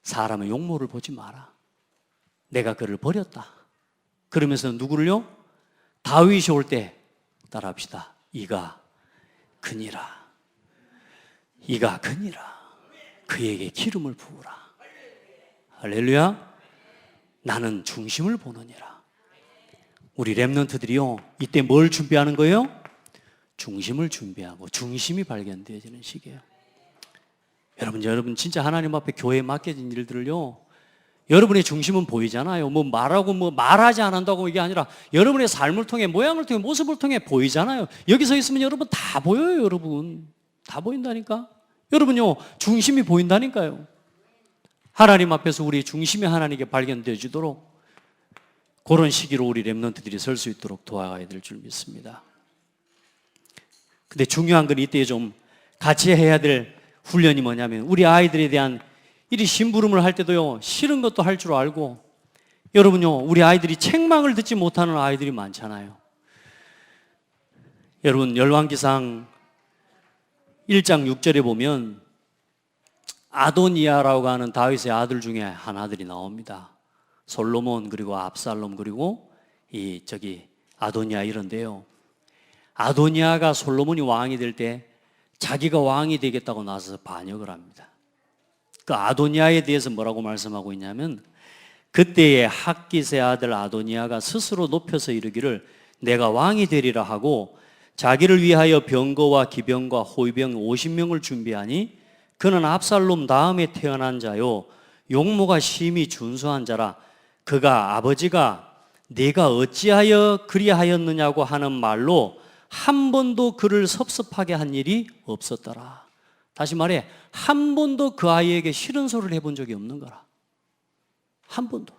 사람의 용모를 보지 마라. 내가 그를 버렸다. 그러면서 누구를요? 다윗이 올 때 따라합시다. 이가 그니라. 이가 그니라. 그에게 기름을 부으라. 할렐루야. 나는 중심을 보느니라. 우리 렘넌트들이요 이때 뭘 준비하는 거예요? 중심을 준비하고 중심이 발견되어지는 시기예요. 여러분 진짜 하나님 앞에 교회에 맡겨진 일들을요, 여러분의 중심은 보이잖아요. 뭐 말하고 뭐 말하지 않는다고 이게 아니라 여러분의 삶을 통해, 모양을 통해, 모습을 통해 보이잖아요. 여기 서 있으면 여러분 다 보여요. 여러분 다 보인다니까. 여러분요 중심이 보인다니까요. 하나님 앞에서 우리 중심이 하나님께 발견되어지도록 그런 시기로 우리 렘넌트들이 설 수 있도록 도와야 될 줄 믿습니다. 근데 중요한 건 이때 좀 같이 해야 될 훈련이 뭐냐면, 우리 아이들에 대한 이리 심부름을 할 때도요 싫은 것도 할 줄 알고, 여러분요 우리 아이들이 책망을 듣지 못하는 아이들이 많잖아요. 여러분 열왕기상 1장 6절에 보면 아도니아라고 하는 다윗의 아들 중에 한 아들이 나옵니다. 솔로몬 그리고 압살롬 그리고 아도니아 이런데요. 아도니아가 솔로몬이 왕이 될 때 자기가 왕이 되겠다고 나서서 반역을 합니다. 그 아도니아에 대해서 뭐라고 말씀하고 있냐면 그때의 학깃의 아들 아도니아가 스스로 높여서 이르기를 내가 왕이 되리라 하고 자기를 위하여 병거와 기병과 호위병 50명을 준비하니 그는 압살롬 다음에 태어난 자요 용모가 심히 준수한 자라 그가 아버지가 네가 어찌하여 그리하였느냐고 하는 말로 한 번도 그를 섭섭하게 한 일이 없었더라. 다시 말해 한 번도 그 아이에게 싫은 소리를 해본 적이 없는 거라. 한 번도.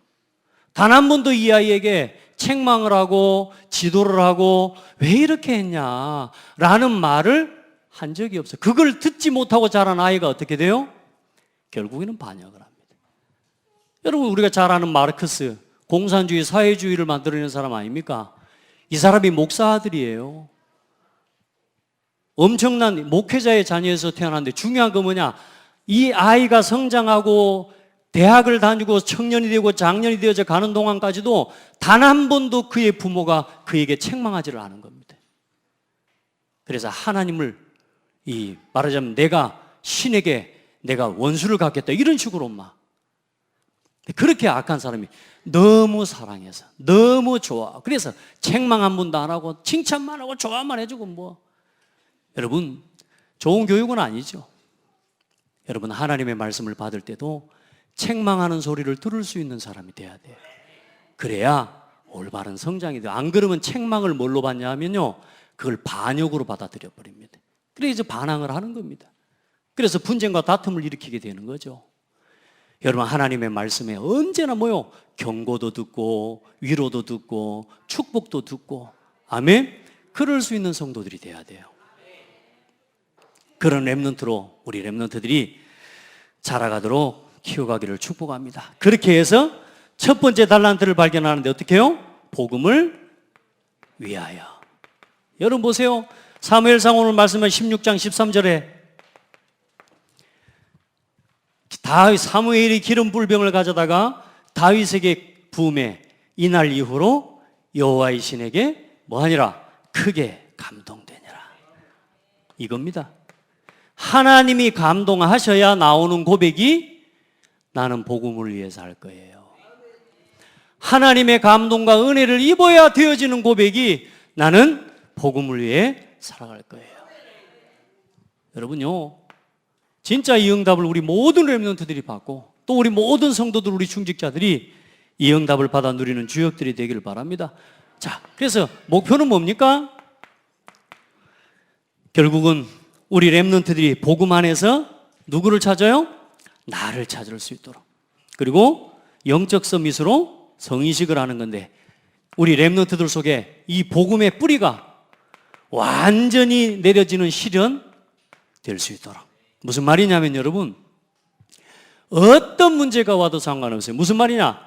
단 한 번도 이 아이에게 책망을 하고 지도를 하고 왜 이렇게 했냐 라는 말을 한 적이 없어요. 그걸 듣지 못하고 자란 아이가 어떻게 돼요? 결국에는 반역을 합니다. 여러분 우리가 잘 아는 마르크스 공산주의 사회주의를 만들어내는 사람 아닙니까? 이 사람이 목사 아들이에요. 엄청난 목회자의 자녀에서 태어났는데 중요한 건 뭐냐? 이 아이가 성장하고 대학을 다니고 청년이 되고 장년이 되어져 가는 동안까지도 단 한 번도 그의 부모가 그에게 책망하지를 않은 겁니다. 그래서 하나님을 말하자면 내가 신에게 내가 원수를 갚겠다 이런 식으로 막 그렇게 악한 사람이 너무 사랑해서 너무 좋아. 그래서 책망 한 번도 안 하고 칭찬만 하고 좋아만 해주고 뭐. 여러분 좋은 교육은 아니죠. 여러분 하나님의 말씀을 받을 때도 책망하는 소리를 들을 수 있는 사람이 돼야 돼요. 그래야 올바른 성장이 돼요. 안 그러면 책망을 뭘로 받냐 하면요 그걸 반역으로 받아들여 버립니다. 그래서 반항을 하는 겁니다. 그래서 분쟁과 다툼을 일으키게 되는 거죠. 여러분 하나님의 말씀에 언제나 뭐요? 경고도 듣고 위로도 듣고 축복도 듣고 아멘? 그럴 수 있는 성도들이 돼야 돼요. 그런 렘넌트로 우리 렘넌트들이 자라가도록 키워가기를 축복합니다. 그렇게 해서 첫 번째 달란트를 발견하는데 어떻게 해요? 복음을 위하여. 여러분 보세요. 사무엘상 오늘 말씀은 16장 13절에 사무엘이 기름 불병을 가져다가 다윗에게 부음해 이날 이후로 여호와의 신에게 뭐하니라? 크게 감동되니라. 이겁니다. 하나님이 감동하셔야 나오는 고백이 나는 복음을 위해서 할 거예요. 하나님의 감동과 은혜를 입어야 되어지는 고백이 나는 복음을 위해 살아갈 거예요. 여러분요 진짜 이 응답을 우리 모든 렘넌트들이 받고 또 우리 모든 성도들 우리 중직자들이 이 응답을 받아 누리는 주역들이 되기를 바랍니다. 자, 그래서 목표는 뭡니까? 결국은 우리 렘넌트들이 복음 안에서 누구를 찾아요? 나를 찾을 수 있도록. 그리고 영적 서밋으로 성인식을 하는 건데 우리 렘넌트들 속에 이 복음의 뿌리가 완전히 내려지는 실현 될 수 있도록. 무슨 말이냐면 여러분 어떤 문제가 와도 상관없어요. 무슨 말이냐?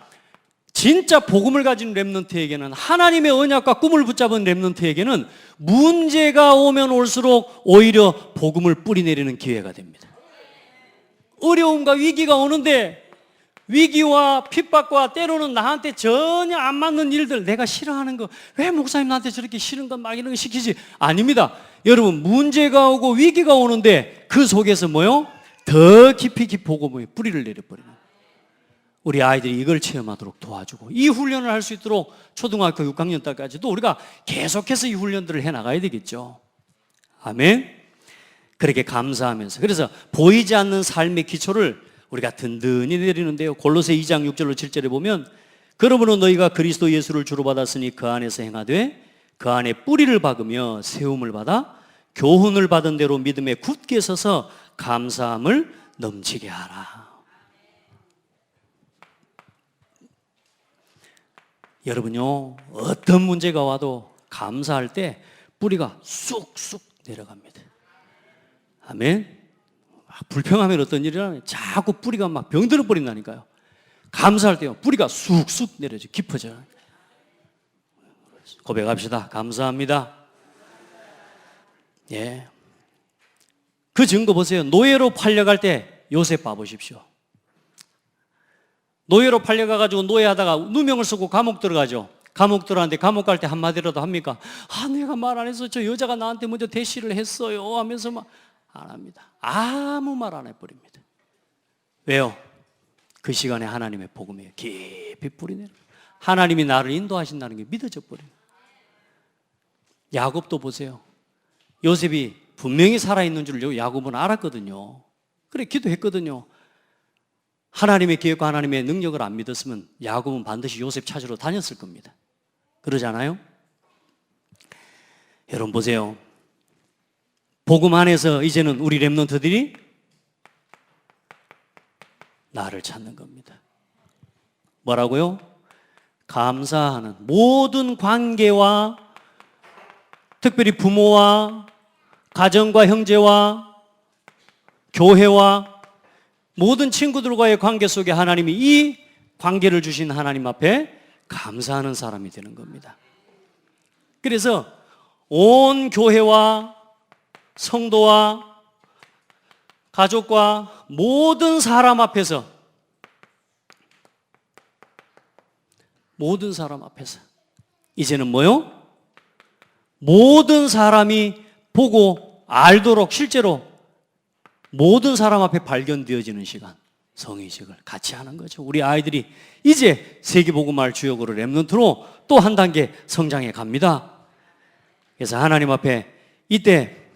진짜 복음을 가진 렘넌트에게는 하나님의 언약과 꿈을 붙잡은 렘넌트에게는 문제가 오면 올수록 오히려 복음을 뿌리내리는 기회가 됩니다. 어려움과 위기가 오는데 위기와 핍박과 때로는 나한테 전혀 안 맞는 일들 내가 싫어하는 거 왜 목사님 나한테 저렇게 싫은 거 막 이런 거 시키지? 아닙니다. 여러분 문제가 오고 위기가 오는데 그 속에서 뭐요? 더 깊이 복음의 뿌리를 내려버리는 우리 아이들이 이걸 체험하도록 도와주고 이 훈련을 할 수 있도록 초등학교 6학년 때까지도 우리가 계속해서 이 훈련들을 해나가야 되겠죠. 아멘. 그렇게 감사하면서 그래서 보이지 않는 삶의 기초를 우리가 든든히 내리는데요. 골로새 2장 6절로 7절에 보면 그러므로 너희가 그리스도 예수를 주로 받았으니 그 안에서 행하되 그 안에 뿌리를 박으며 세움을 받아 교훈을 받은 대로 믿음에 굳게 서서 감사함을 넘치게 하라. 여러분요 어떤 문제가 와도 감사할 때 뿌리가 쑥쑥 내려갑니다. 아멘. 불평하면 어떤 일이라면 자꾸 뿌리가 막 병들어 버린다니까요. 감사할 때요 뿌리가 쑥쑥 내려져 깊어져요. 고백합시다. 감사합니다. 예. 그 증거 보세요. 노예로 팔려갈 때 요셉 봐보십시오. 노예로 팔려가가지고 노예하다가 누명을 쓰고 감옥 들어가죠. 감옥들한테 감옥 갈 때 한마디라도 합니까? 아, 내가 말 안 해서 저 여자가 나한테 먼저 대시를 했어요 하면서 막 안 합니다. 아무 말 안 해버립니다. 왜요? 그 시간에 하나님의 복음에 깊이 뿌리내는, 하나님이 나를 인도하신다는 게 믿어져 버려요. 야곱도 보세요. 요셉이 분명히 살아있는 줄 야곱은 알았거든요. 그래 기도했거든요. 하나님의 계획과 하나님의 능력을 안 믿었으면 야곱은 반드시 요셉 찾으러 다녔을 겁니다. 그러지 않아요? 여러분 보세요. 복음 안에서 이제는 우리 렘넌트들이 나를 찾는 겁니다. 뭐라고요? 감사하는 모든 관계와 특별히 부모와 가정과 형제와 교회와 모든 친구들과의 관계 속에 하나님이 이 관계를 주신 하나님 앞에 감사하는 사람이 되는 겁니다. 그래서 온 교회와 성도와 가족과 모든 사람 앞에서 이제는 뭐요? 모든 사람이 보고 알도록 실제로 모든 사람 앞에 발견되어지는 시간, 성의식을 같이 하는 거죠. 우리 아이들이 이제 세계복음화를 주역으로 렘넌트로 또 한 단계 성장해 갑니다. 그래서 하나님 앞에 이때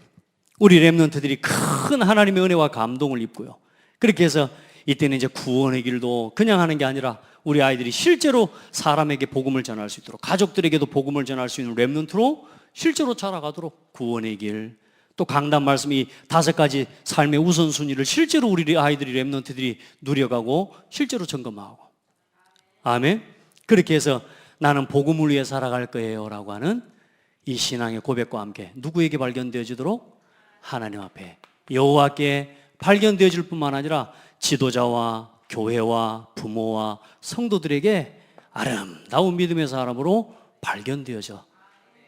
우리 렘넌트들이 큰 하나님의 은혜와 감동을 입고요. 그렇게 해서 이때는 이제 구원의 길도 그냥 하는 게 아니라 우리 아이들이 실제로 사람에게 복음을 전할 수 있도록, 가족들에게도 복음을 전할 수 있는 렘넌트로 실제로 자라가도록 구원의 길, 또 강단 말씀이 5가지 삶의 우선순위를 실제로 우리 아이들이 렘넌트들이 누려가고 실제로 점검하고, 아멘. 그렇게 해서 나는 복음을 위해 살아갈 거예요 라고 하는 이 신앙의 고백과 함께 누구에게 발견되어지도록? 하나님 앞에 여호와께 발견되어질 뿐만 아니라 지도자와 교회와 부모와 성도들에게 아름다운 믿음의 사람으로 발견되어져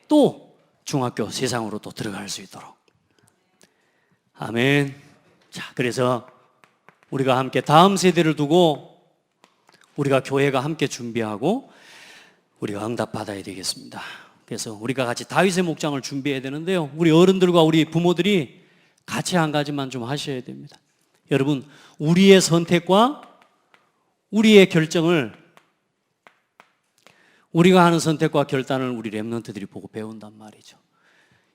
또 중학교 세상으로 또 들어갈 수 있도록. 아멘. 자, 그래서 우리가 함께 다음 세대를 두고 우리가 교회가 함께 준비하고 우리가 응답받아야 되겠습니다. 그래서 우리가 같이 다윗의 목장을 준비해야 되는데요, 우리 어른들과 우리 부모들이 같이 한 가지만 좀 하셔야 됩니다. 여러분, 우리의 선택과 우리의 결정을, 우리가 하는 선택과 결단을 우리 렘넌트들이 보고 배운단 말이죠.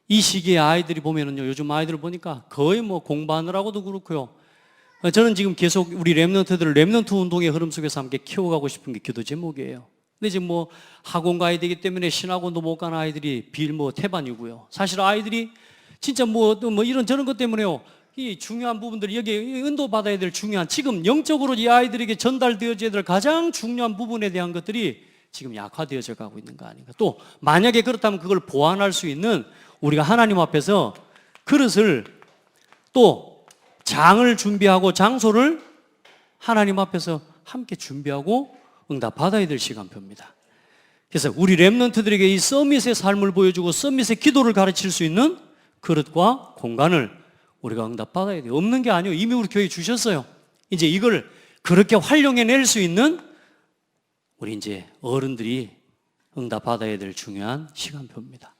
이 시기에 아이들이 보면은요, 요즘 아이들을 보니까 거의 뭐 공부하느라고도 그렇고요. 저는 지금 계속 우리 렘넌트들을 렘넌트 운동의 흐름 속에서 함께 키워가고 싶은 게 기도 제목이에요. 근데 지금 뭐 학원 가야 되기 때문에 신학원도 못 가는 아이들이 태반이고요. 사실 아이들이 진짜 뭐 이런 저런 것 때문에요, 이 중요한 부분들이 여기 인도받아야 될 중요한, 지금 영적으로 이 아이들에게 전달되어져야 될 가장 중요한 부분에 대한 것들이 지금 약화되어져 가고 있는 거 아닌가. 또 만약에 그렇다면 그걸 보완할 수 있는 우리가 하나님 앞에서 그릇을, 또 장을 준비하고 장소를 하나님 앞에서 함께 준비하고 응답받아야 될 시간표입니다. 그래서 우리 렘넌트들에게 이 서밋의 삶을 보여주고 서밋의 기도를 가르칠 수 있는 그릇과 공간을 우리가 응답받아야 돼요. 없는 게 아니에요. 이미 우리 교회에 주셨어요. 이제 이걸 그렇게 활용해낼 수 있는 우리 이제 어른들이 응답받아야 될 중요한 시간표입니다.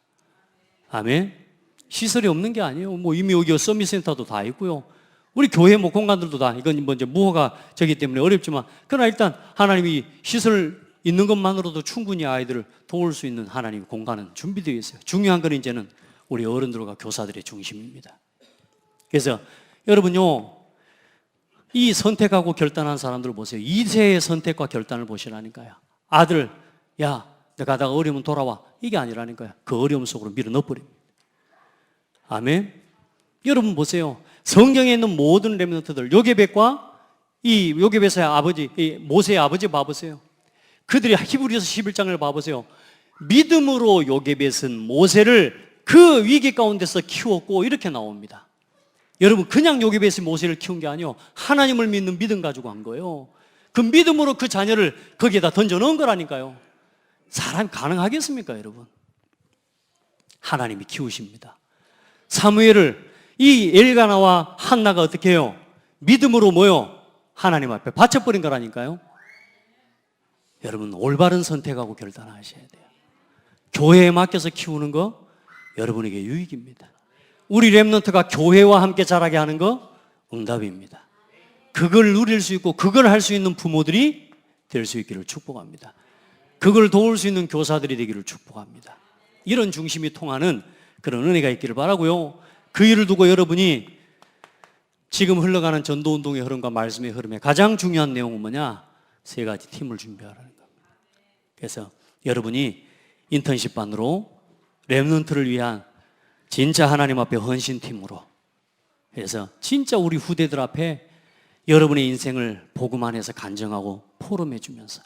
아멘. 시설이 없는 게 아니에요. 뭐 이미 여기 서밋 센터도 다 있고요. 우리 교회 뭐 공간들도 다, 이건 뭐 이제 무허가 저기 때문에 어렵지만, 그러나 일단 하나님이 시설 있는 것만으로도 충분히 아이들을 도울 수 있는 하나님의 공간은 준비되어 있어요. 중요한 건 이제는 우리 어른들과 교사들의 중심입니다. 그래서 여러분요, 이 선택하고 결단한 사람들을 보세요. 2세의 선택과 결단을 보시라니까요. 아들, 야, 내가 가다가 어려우면 돌아와. 이게 아니라니까요. 그 어려움 속으로 밀어 넣어버립니다. 아멘. 여러분 보세요. 성경에 있는 모든 렘넌트들, 요게벳과 이 요게벳의 아버지, 이 모세의 아버지 봐보세요. 그들이 히브리서 11장을 봐보세요. 믿음으로 요게벳은 모세를 그 위기 가운데서 키웠고, 이렇게 나옵니다. 여러분, 그냥 요게벳이 모세를 키운 게 아니에요. 하나님을 믿는 믿음 가지고 한 거예요. 그 믿음으로 그 자녀를 거기에다 던져 넣은 거라니까요. 사람이 가능하겠습니까, 여러분? 하나님이 키우십니다. 사무엘을, 이 엘가나와 한나가 어떻게 해요? 믿음으로 뭐요? 하나님 앞에 바쳐버린 거라니까요. 여러분, 올바른 선택하고 결단하셔야 돼요. 교회에 맡겨서 키우는 거 여러분에게 유익입니다. 우리 렘넌트가 교회와 함께 자라게 하는 거 응답입니다. 그걸 누릴 수 있고 그걸 할 수 있는 부모들이 될 수 있기를 축복합니다. 그걸 도울 수 있는 교사들이 되기를 축복합니다. 이런 중심이 통하는 그런 은혜가 있기를 바라고요. 그 일을 두고 여러분이 지금 흘러가는 전도운동의 흐름과 말씀의 흐름에 가장 중요한 내용은 뭐냐? 세 가지 팀을 준비하라는 겁니다. 그래서 여러분이 인턴십 반으로 렘넌트를 위한 진짜 하나님 앞에 헌신팀으로, 그래서 진짜 우리 후대들 앞에 여러분의 인생을 복음 안에서 간증하고 포럼해 주면서,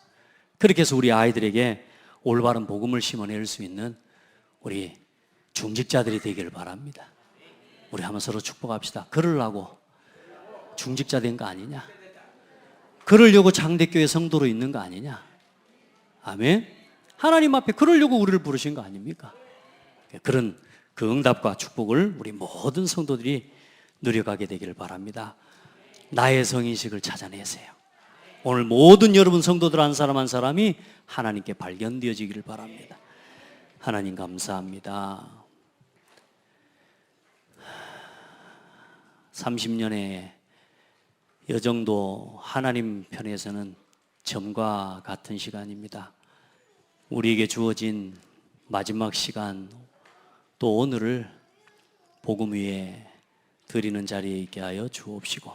그렇게 해서 우리 아이들에게 올바른 복음을 심어낼 수 있는 우리 중직자들이 되기를 바랍니다. 우리 한번 서로 축복합시다. 그러려고 중직자 된 거 아니냐? 그러려고 장대교회 성도로 있는 거 아니냐? 아멘. 하나님 앞에 그러려고 우리를 부르신 거 아닙니까? 그런 그 응답과 축복을 우리 모든 성도들이 누려가게 되기를 바랍니다. 나의 성인식을 찾아내세요. 오늘 모든 여러분 성도들 한 사람 한 사람이 하나님께 발견되어지기를 바랍니다. 하나님 감사합니다. 30년의 여정도 하나님 편에서는 점과 같은 시간입니다. 우리에게 주어진 마지막 시간, 또 오늘을 복음 위에 드리는 자리에 있게 하여 주옵시고,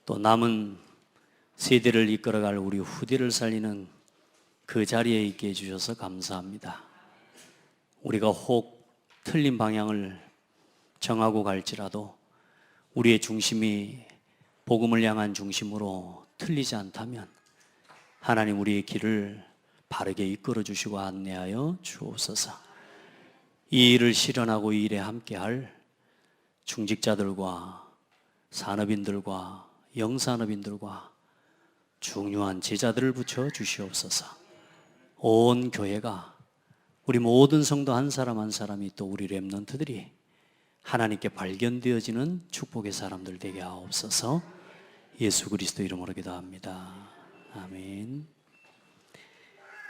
또 남은 세대를 이끌어갈 우리 후대를 살리는 그 자리에 있게 해주셔서 감사합니다. 우리가 혹 틀린 방향을 정하고 갈지라도 우리의 중심이 복음을 향한 중심으로 틀리지 않다면 하나님 우리의 길을 바르게 이끌어 주시고 안내하여 주옵소서. 이 일을 실현하고 이 일에 함께할 중직자들과 산업인들과 영산업인들과 중요한 제자들을 붙여 주시옵소서. 온 교회가, 우리 모든 성도 한 사람 한 사람이, 또 우리 렘넌트들이 하나님께 발견되어지는 축복의 사람들 되게 하옵소서. 예수 그리스도 이름으로 기도합니다. 아멘.